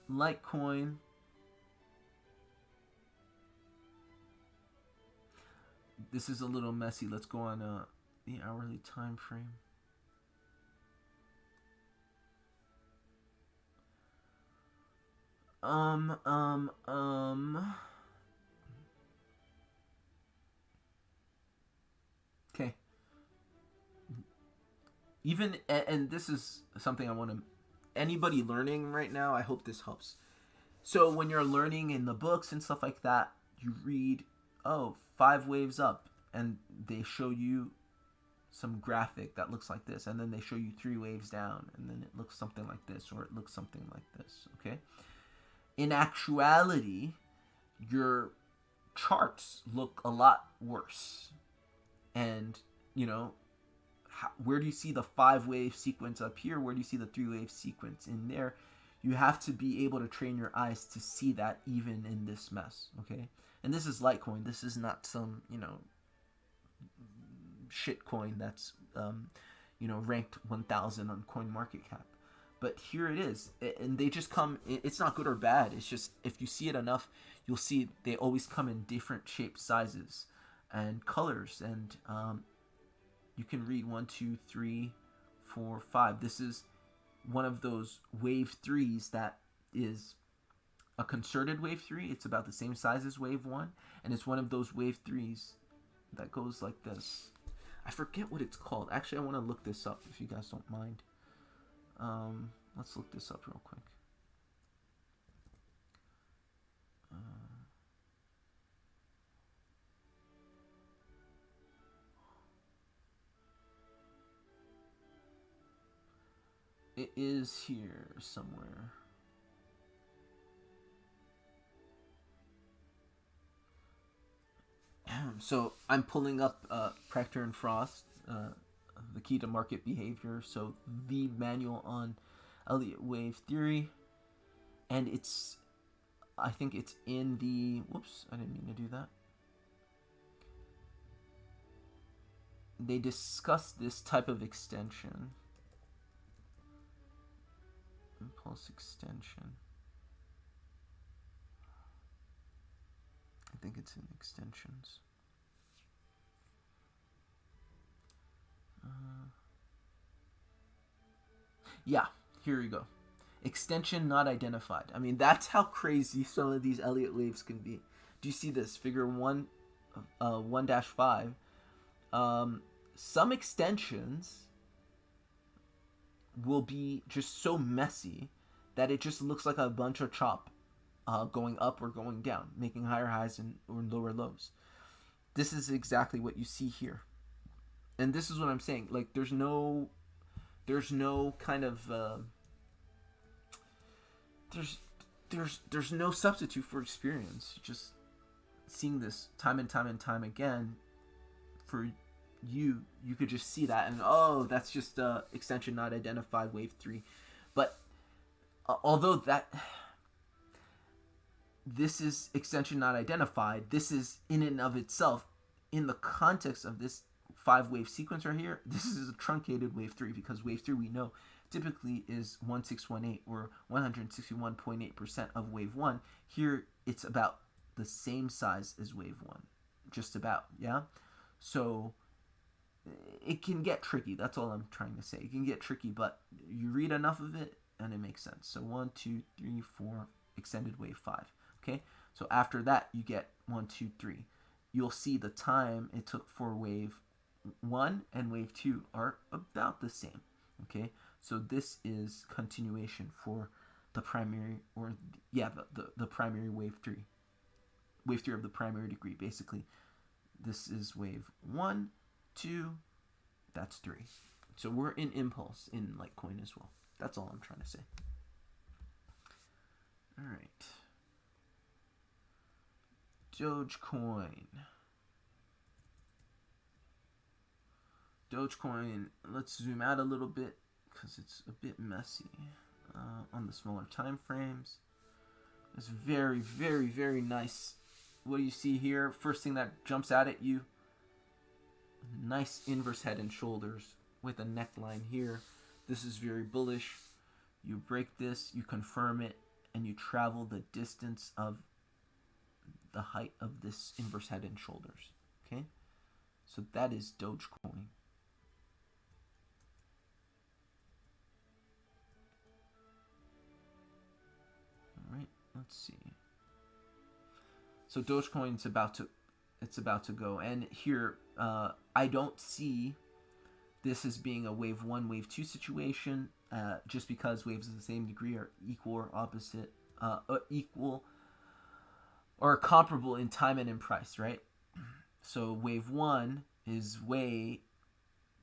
Litecoin. This is a little messy. Let's go on the hourly time frame. Okay. Even, and this is something I want to, anybody learning right now, I hope this helps. So when you're learning in the books and stuff like that, you read, oh, 5 waves up, and they show you some graphic that looks like this, and then they show you 3 waves down, and then it looks something like this, or it looks something like this, okay? In actuality, your charts look a lot worse. And, you know, where do you see the 5-wave sequence up here? Where do you see the 3-wave sequence in there? You have to be able to train your eyes to see that even in this mess, okay? And this is Litecoin. This is not some, you know, shit coin that's, you know, ranked 1,000 on CoinMarketCap. But here it is. And they just come, it's not good or bad. It's just, if you see it enough, you'll see they always come in different shapes, sizes, and colors. And you can read 1, 2, 3, 4, 5. This is one of those wave 3s that is a concerted wave 3. It's about the same size as wave 1, and it's one of those wave 3s that goes like this. I forget what it's called. Actually, I want to look this up if you guys don't mind. Let's look this up real quick. It is here somewhere. So I'm pulling up Procter and Frost, the key to market behavior. So the manual on Elliott wave theory, and it's, I think it's in the, whoops, I didn't mean to do that. They discuss this type of extension. Impulse extension. I think it's in extensions. Yeah, here you go. Extension not identified. I mean, that's how crazy some of these Elliott waves can be. Do you see this? Figure 1-5. Some extensions will be just so messy that it just looks like a bunch of chop going up or going down, making higher highs or lower lows. This is exactly what you see here. And this is what I'm saying. Like, there's no kind of there's no substitute for experience. Just seeing this time and time again, for you could just see that, and oh, that's just extension not identified, wave 3. But although this is extension not identified, this is in and of itself, in the context of this 5-wave sequence right here, this is a truncated wave 3, because wave 3 we know typically is 1618 or 161.8% of wave 1. Here it's about the same size as wave 1, just about, yeah? So it can get tricky. That's all I'm trying to say. It can get tricky, but you read enough of it and it makes sense. So 1, 2, 3, 4, extended wave 5. Okay, so after that you get 1, 2, 3. You'll see the time it took for wave 1 and wave 2 are about the same. Okay, so this is continuation for the primary, or the primary wave 3 of the primary degree. Basically, this is wave 1, 2, that's 3. So we're in impulse in Litecoin as well. That's all I'm trying to say. All right. Dogecoin, let's zoom out a little bit because it's a bit messy on the smaller time frames. It's very, very, very nice. What do you see here? First thing that jumps out at you, Nice inverse head and shoulders with a neckline here. This is very bullish. You break this, you confirm it, and you travel the distance of the height of this inverse head and shoulders. Okay? So that is Dogecoin. Alright, let's see. So Dogecoin's about to go. And here, I don't see this as being a wave 1, wave 2 situation, just because waves of the same degree are equal or opposite, equal or comparable in time and in price, right? So wave 1 is way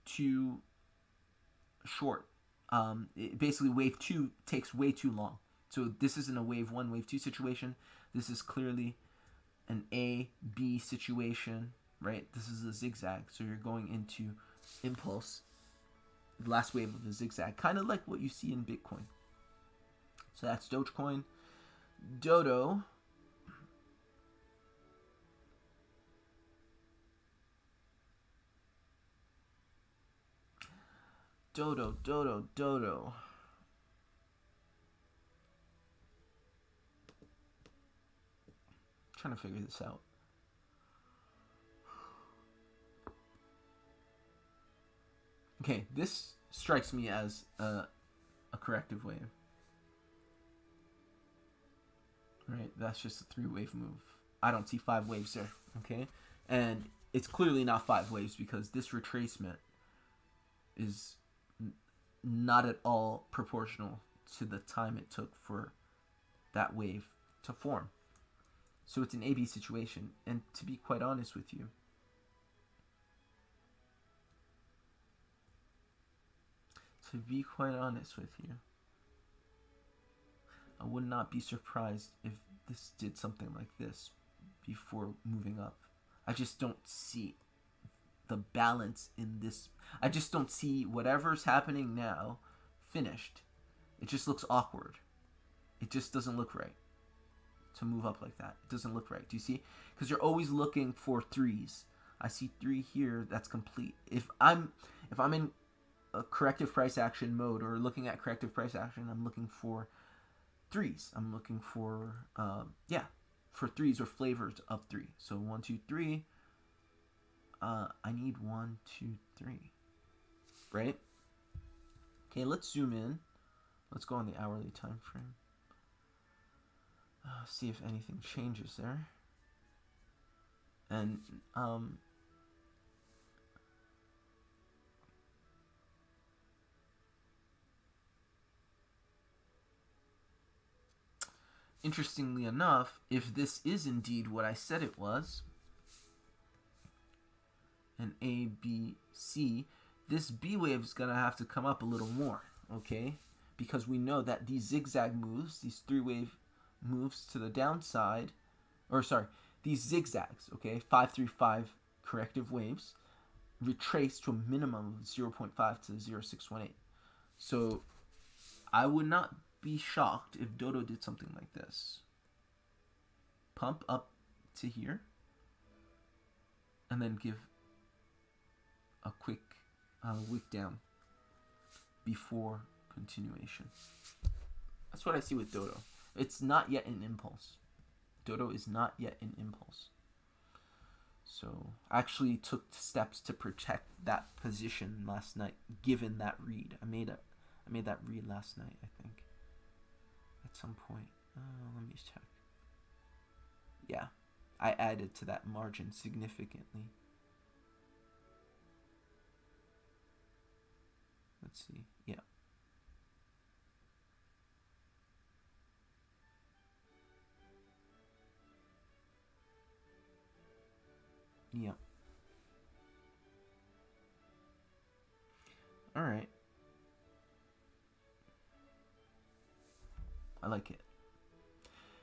too short. Basically, wave 2 takes way too long. So this isn't a wave 1, wave 2 situation. This is clearly an A, B situation, right? This is a zigzag. So you're going into impulse, the last wave of the zigzag, kind of like what you see in Bitcoin. So that's Dogecoin. Dodo. Dodo. Trying to figure this out. Okay, this strikes me as a corrective wave. Right, that's just a 3-wave move. I don't see 5 waves there, okay? And it's clearly not 5 waves because this retracement is not at all proportional to the time it took for that wave to form. So it's an AB situation. And to be quite honest with you, I would not be surprised if this did something like this before moving up. I just don't see the balance in this. I just don't see whatever's happening now finished. It just looks awkward. It just doesn't look right to move up like that. It doesn't look right. Do you see? Because you're always looking for 3s. I see 3 here. That's complete. If I'm in a corrective price action mode or looking at corrective price action, I'm looking for 3s. I'm looking for for 3s or flavors of 3. So 1, 2, 3. I need 1, 2, 3. Right? Okay, let's zoom in. Let's go on the hourly time frame. See if anything changes there. And interestingly enough, if this is indeed what I said it was, an A, B, C, this B wave is going to have to come up a little more, okay? Because we know that these zigzag moves, these 3-wave moves to the downside, these zigzags, okay, 5, 3, 5 corrective waves, retrace to a minimum of 0.5 to 0.618. So I would not be shocked if Dodo did something like this. Pump up to here, and then give a quick wick down before continuation. That's what I see with Dodo. It's not yet an impulse. Dodo is not yet an impulse. So I actually took steps to protect that position last night, given that read. I made that read last night, I think. At some point. Let me check. Yeah. I added to that margin significantly. Let's see. Yeah. Yeah. All right. I like it.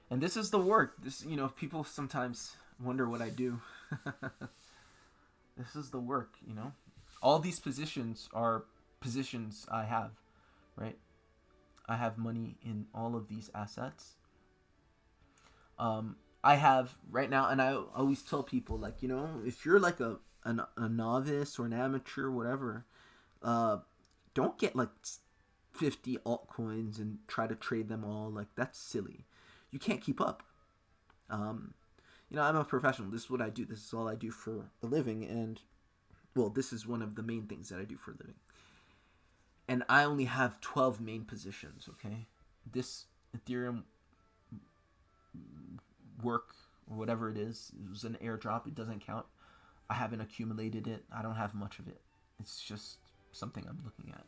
And this is the work. This, people sometimes wonder what I do. This is the work, All these positions are positions I have, right? I have money in all of these assets. I have right now, and I always tell people, if you're like a a novice or an amateur, whatever, don't get like 50 altcoins and try to trade them all. Like, that's silly. You can't keep up. You know, I'm a professional. This is what I do. This is all I do for a living. And, well, this is one of the main things that I do for a living. And I only have 12 main positions, okay? This Ethereum work, or whatever it was an airdrop. It doesn't count. I haven't accumulated it. I don't have much of it. It's just something I'm looking at.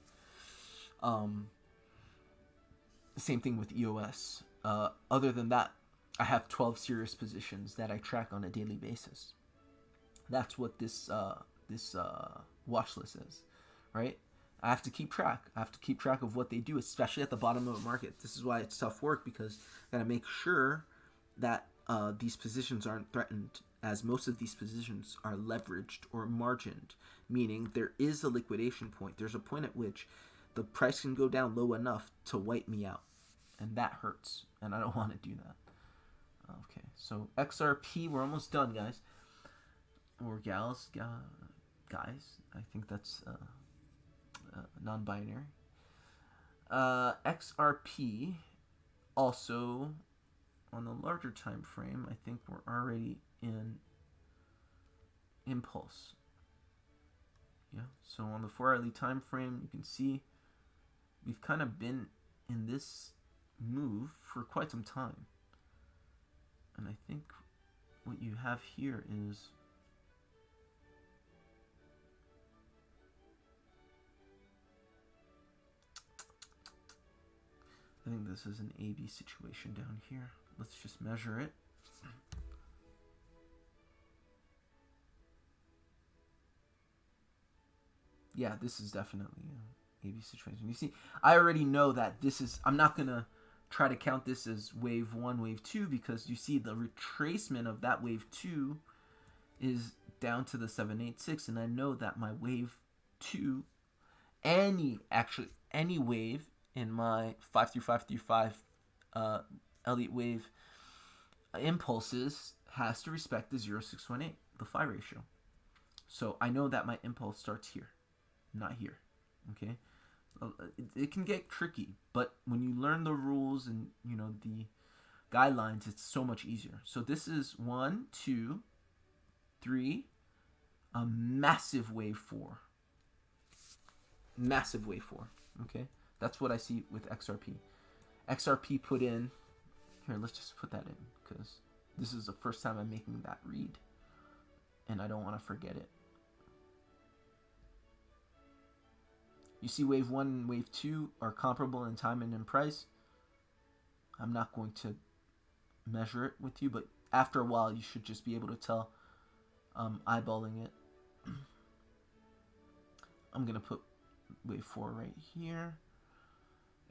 Same thing with EOS. Other than that, I have 12 serious positions that I track on a daily basis. That's what this watch list is, right? I have to keep track. I have to keep track of what they do, especially at the bottom of the market. This is why it's tough work, because I gotta make sure that these positions aren't threatened, as most of these positions are leveraged or margined, meaning there is a liquidation point. There's a point at which the price can go down low enough to wipe me out, and that hurts, and I don't want to do that. Okay, so XRP, we're almost done, guys. Or gals, guys. I think that's non-binary. XRP, also on the larger time frame, I think we're already in impulse. Yeah, so on the 4-hourly time frame, you can see we've kind of been in this move for quite some time. And I think what you have here is I think this is an AB situation down here. Let's just measure it. Yeah, this is definitely an AB situation. You see, I already know that this is, I'm not going to try to count this as wave 1, wave 2, because you see the retracement of that wave 2 is down to the 786, and I know that my wave 2, any wave in my 5 Elliott wave impulses has to respect the 0.618, the phi ratio. So I know that my impulse starts here, not here. Okay, it can get tricky, but when you learn the rules and you know the guidelines, it's so much easier. So this is 1, 2, 3, a massive wave 4. Massive wave 4. Okay, that's what I see with XRP. XRP put in here. Let's just put that in because this is the first time I'm making that read, and I don't want to forget it. You see wave 1 and wave 2 are comparable in time and in price. I'm not going to measure it with you, but after a while you should just be able to tell eyeballing it. I'm going to put wave 4 right here.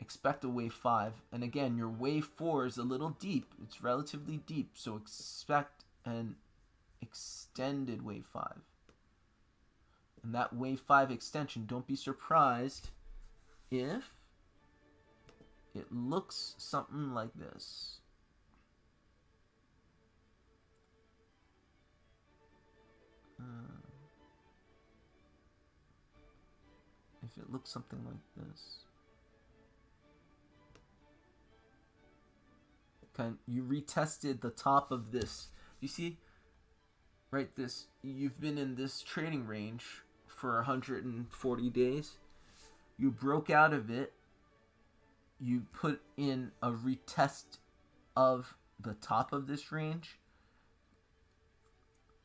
Expect a wave 5. And again, your wave 4 is a little deep. It's relatively deep, so expect an extended wave 5. And that wave 5 extension, don't be surprised if it looks something like this. If it looks something like this. You retested the top of this. You see, right, this, you've been in this trading range for 140 days. You broke out of it. You put in a retest of the top of this range.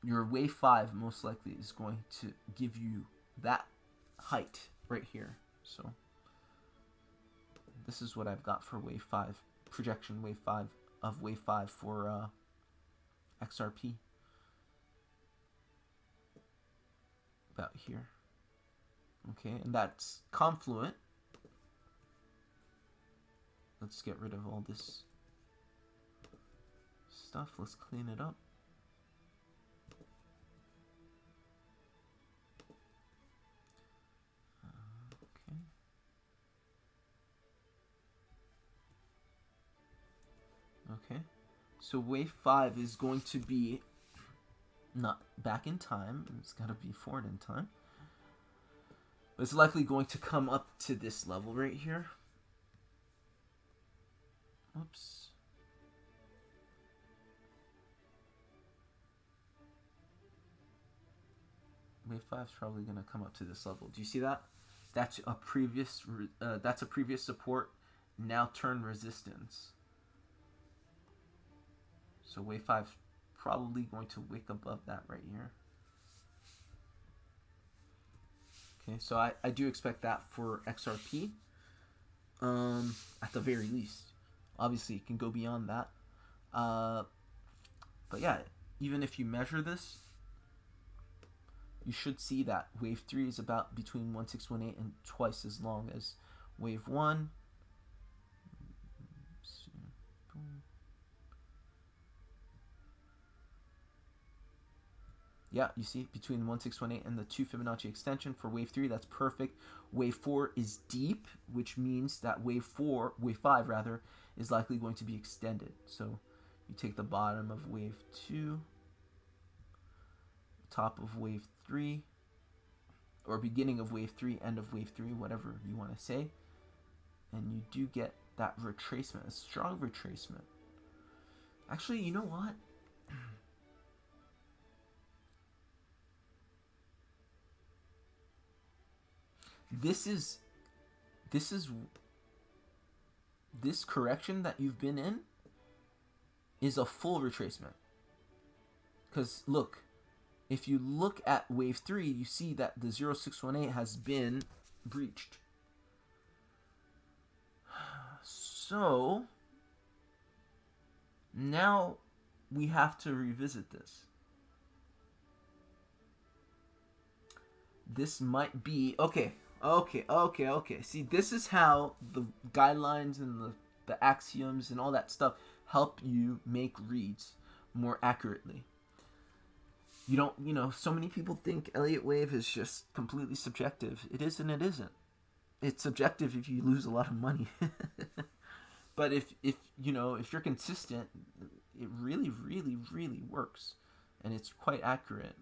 Your wave 5 most likely is going to give you that height right here. So this is what I've got for wave 5, projection wave 5 of wave 5 for XRP. About here. Okay, and that's confluent. Let's get rid of all this stuff. Let's clean it up. Okay, so wave 5 is going to be not back in time. It's got to be forward in time. But it's likely going to come up to this level right here. Oops. Wave 5 is probably going to come up to this level. Do you see that? That's a previous support, now turn resistance. So wave 5 is probably going to wick above that right here. Okay, so I do expect that for XRP, at the very least. Obviously, it can go beyond that. But yeah, even if you measure this, you should see that wave 3 is about between 1618 and twice as long as wave 1. Yeah, you see, between 1618 and the 2 Fibonacci extension for wave 3, that's perfect. Wave 4 is deep, which means that wave 5 rather, is likely going to be extended. So you take the bottom of wave 2, top of wave 3, or beginning of wave 3, end of wave 3, whatever you want to say, and you do get that retracement, a strong retracement. Actually, you know what? This correction that you've been in is a full retracement. Because look, if you look at wave 3, you see that the 0618 has been breached. So now we have to revisit this. This might be okay. See, this is how the guidelines and the axioms and all that stuff help you make reads more accurately. You don't, so many people think Elliott wave is just completely subjective. It is and it isn't. It's subjective if you lose a lot of money. But if you're consistent, it really, really, really works. And it's quite accurate.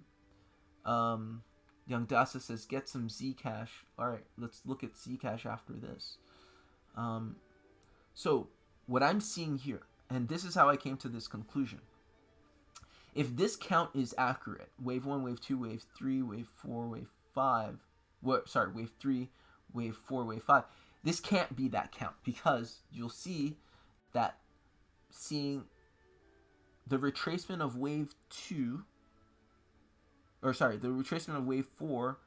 Young Dasa says, get some Zcash. All right, let's look at Zcash after this. So what I'm seeing here, and this is how I came to this conclusion. If this count is accurate, wave 1, wave 2, wave 3, wave 4, wave 5, wave 3, wave 4, wave 5, this can't be that count, because you'll see that seeing the retracement of wave 2, the retracement of wave 4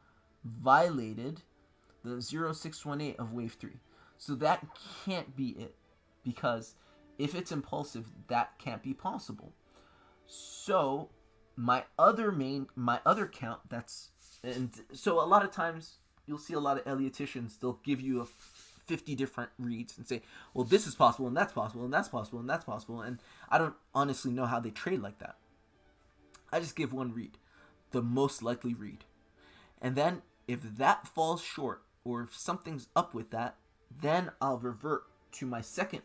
violated the 0618 of wave 3. So that can't be it, because if it's impulsive, that can't be possible. So my other count, and so a lot of times you'll see a lot of Elliotticians, they'll give you 50 different reads and say, well, this is possible, and that's possible, and that's possible, and that's possible, and I don't honestly know how they trade like that. I just give one read, the most likely read. And then if that falls short, or if something's up with that, then I'll revert to my second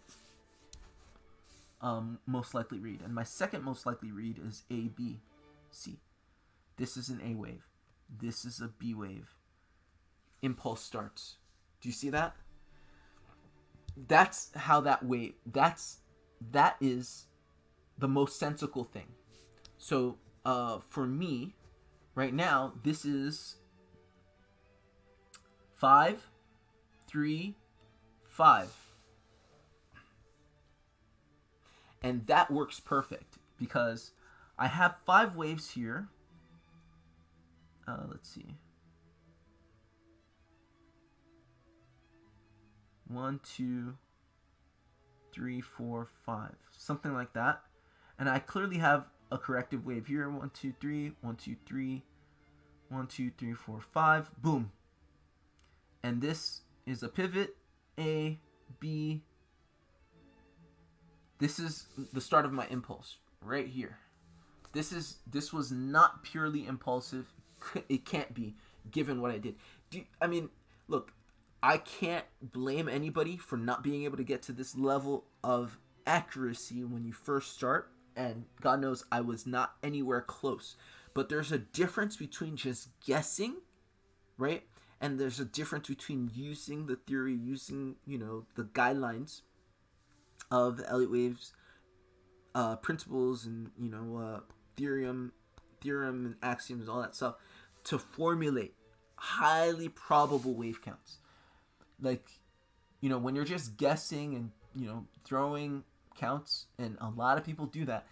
most likely read. And my second most likely read is A, B, C. This is an A wave. This is a B wave. Impulse starts. Do you see that? That's how that wave, that is the most sensical thing. So for me, right now, this is 5, 3, 5. And that works perfect because I have 5 waves here. Let's see. 1, 2, 3, 4, 5. Something like that. And I clearly have a corrective wave here. 1, 2, 3, 1, 2, 3, 1, 2, 3, 4, 5. Boom. And this is a pivot. A, B. This is the start of my impulse right here. This was not purely impulsive. It can't be, given what I did. Look, I can't blame anybody for not being able to get to this level of accuracy when you first start, and God knows I was not anywhere close. But there's a difference between just guessing, right? And there's a difference between using the theory, using, the guidelines of the Elliott waves, principles, and, theorem and axioms, all that stuff, to formulate highly probable wave counts. Like, when you're just guessing and, throwing counts, and a lot of people do that,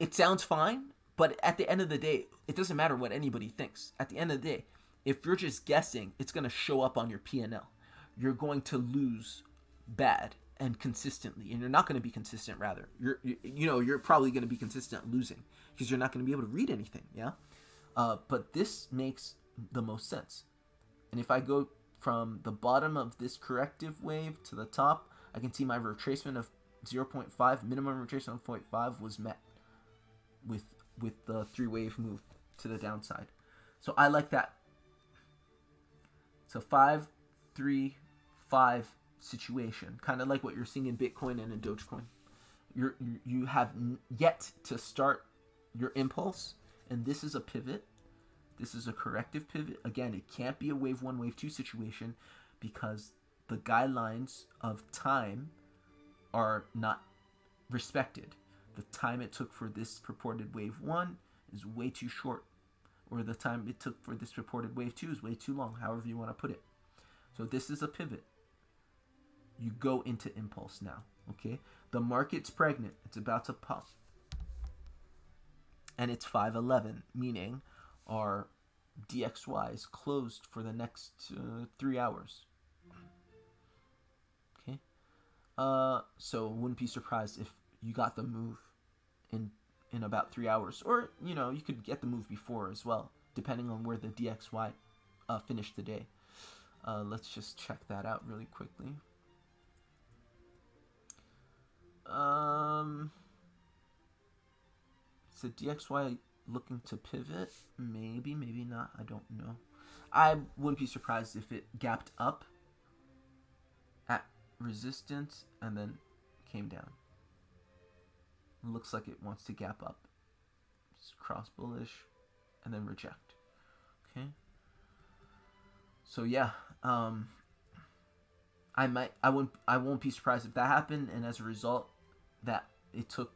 it sounds fine, but at the end of the day, it doesn't matter what anybody thinks. At the end of the day, if you're just guessing, it's going to show up on your P&L. You're going to lose bad and consistently, and you're not going to be consistent. Rather, you're probably going to be consistent losing because you're not going to be able to read anything. Yeah, but this makes the most sense. And if I go from the bottom of this corrective wave to the top, I can see my retracement of 0.5, minimum retracement of 0.5 was met with the 3-wave move to the downside. So I like that. So 5, 3, 5 situation, kind of like what you're seeing in Bitcoin and in Dogecoin. You have yet to start your impulse, and this is a pivot. This is a corrective pivot. Again, it can't be a wave 1, wave 2 situation because the guidelines of time are not respected. The time it took for this purported wave 1 is way too short, or the time it took for this purported wave 2 is way too long, however you want to put it. So this is a pivot. You go into impulse now, okay? The market's pregnant. It's about to pump. And it's 5:11, meaning our DXY is closed for the next 3 hours. Okay? So wouldn't be surprised if you got the move in about 3 hours. Or, you could get the move before as well, depending on where the DXY finished the day. Let's just check that out really quickly. So DXY looking to pivot? Maybe, maybe not. I don't know. I wouldn't be surprised if it gapped up at resistance and then came down. Looks like it wants to gap up. It's cross bullish and then reject. Okay. So yeah, I won't be surprised if that happened, and as a result, that it took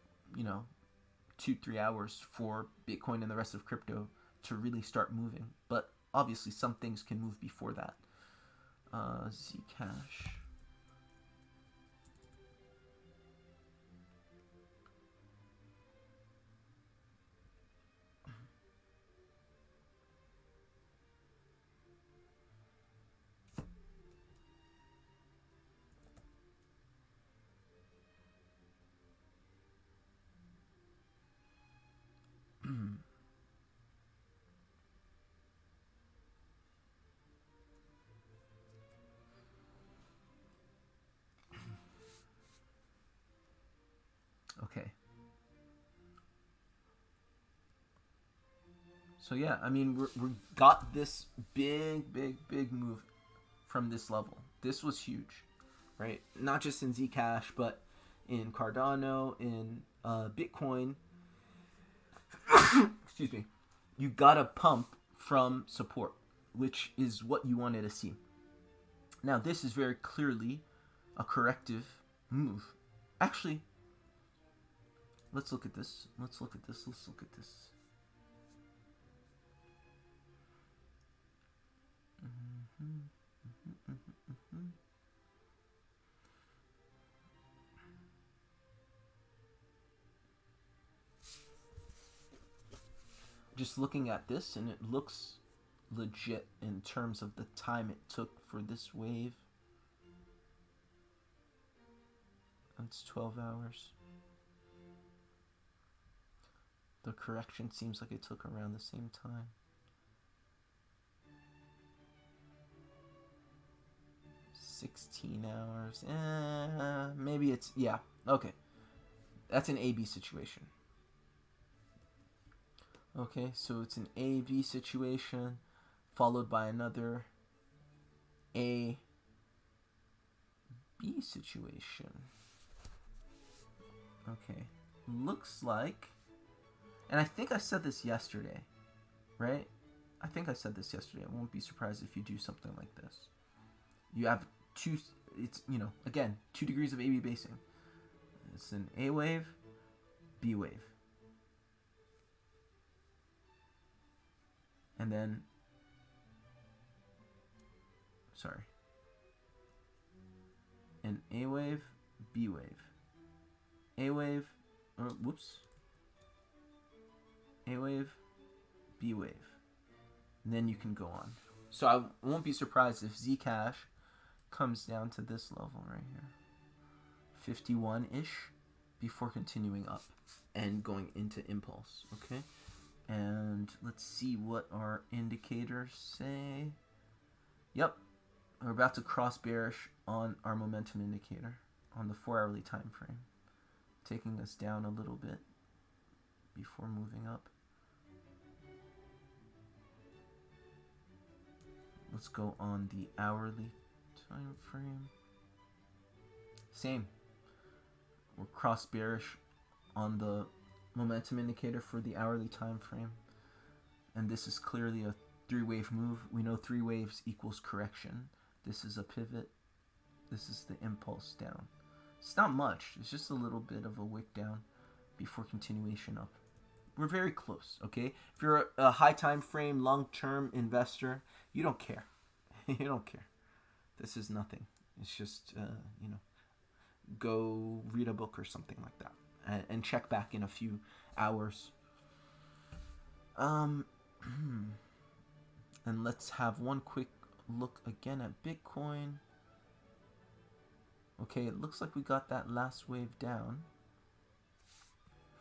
2-3 hours for Bitcoin and the rest of crypto to really start moving. But obviously, some things can move before that. Zcash. Okay. So yeah, I mean, we got this big move from this level. This was huge, right? Not just in Zcash, but in Cardano, in Bitcoin. Excuse me. You got a pump from support, which is what you wanted to see. Now, this is very clearly a corrective move. Actually, let's look at this. Let's look at this. Just looking at this, and it looks legit in terms of the time it took for this wave. That's 12 hours. The correction seems like it took around the same time. 16 hours. Maybe it's, yeah, okay. That's an A-B situation. Okay, so it's an A-B situation followed by another A-B situation. Okay, looks like And I think I said this yesterday, right? I think I said this yesterday. I won't be surprised if you do something like this. You have two, it's, again, 2 degrees of AB basing. It's an A wave, B wave. And then, sorry, an A wave, B wave. A wave, whoops. A wave, B wave. And then you can go on. So I won't be surprised if Zcash comes down to this level right here. 51-ish before continuing up and going into impulse. Okay? And let's see what our indicators say. Yep. We're about to cross bearish on our momentum indicator on the 4-hourly time frame, taking us down a little bit before moving up. Let's go on the hourly time frame. Same. We're cross bearish on the momentum indicator for the hourly time frame. And this is clearly a 3-wave move. We know 3 waves equals correction. This is a pivot. This is the impulse down. It's not much. It's just a little bit of a wick down before continuation up. We're very close, okay? If you're a high time frame, long-term investor, you don't care. You don't care. This is nothing. It's just, go read a book or something like that. And check back in a few hours. And let's have one quick look again at Bitcoin. Okay, it looks like we got that last wave down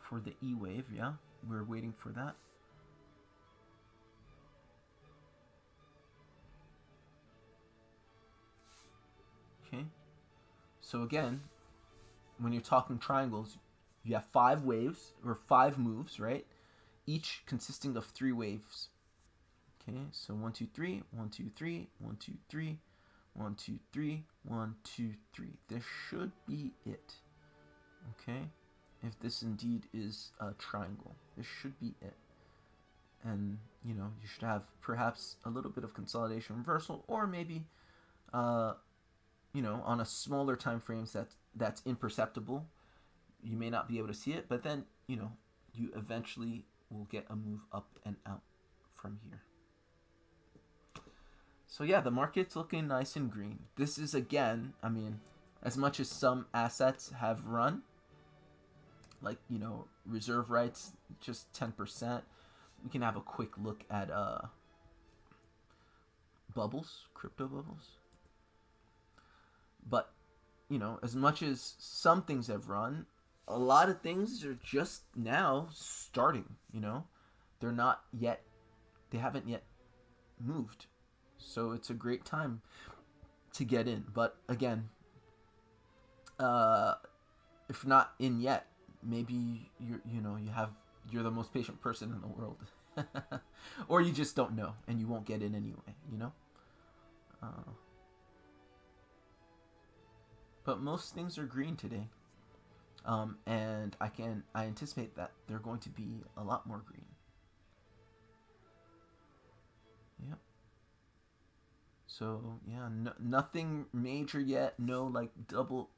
for the E wave, yeah? We're waiting for that. Okay. So again, when you're talking triangles, you have 5 waves or 5 moves, right? Each consisting of 3 waves. Okay, so 1, 2, 3, 1, 2, 3, 1, 2, 3, 1, 2, 3, 1, 2, 3. This should be it. Okay, if this indeed is a triangle, this should be it. And you should have perhaps a little bit of consolidation reversal, or maybe on a smaller time frames that's imperceptible. You may not be able to see it, but then you eventually will get a move up and out from here. So yeah, the market's looking nice and green. This is, again, as much as some assets have run, like reserve rights, just 10%. We can have a quick look at bubbles, crypto bubbles. But as much as some things have run, a lot of things are just now starting. They're not yet, they haven't yet moved. So it's a great time to get in. But again, if not in yet, maybe you're the most patient person in the world, or you just don't know and you won't get in anyway. But most things are green today, and I anticipate that they're going to be a lot more green. Yep. So yeah, nothing major yet. No like double.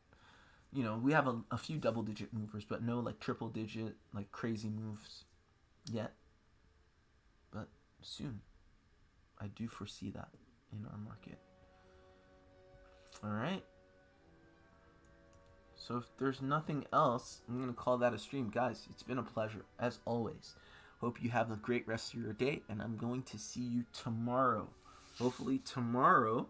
We have a few double-digit movers, but no like triple-digit, like crazy moves yet. But soon, I do foresee that in our market. All right. So if there's nothing else, I'm going to call that a stream. Guys, it's been a pleasure, as always. Hope you have a great rest of your day, and I'm going to see you tomorrow. Hopefully tomorrow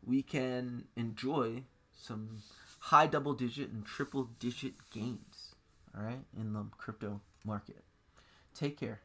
we can enjoy some high double-digit and triple-digit gains, all right, in the crypto market. Take care.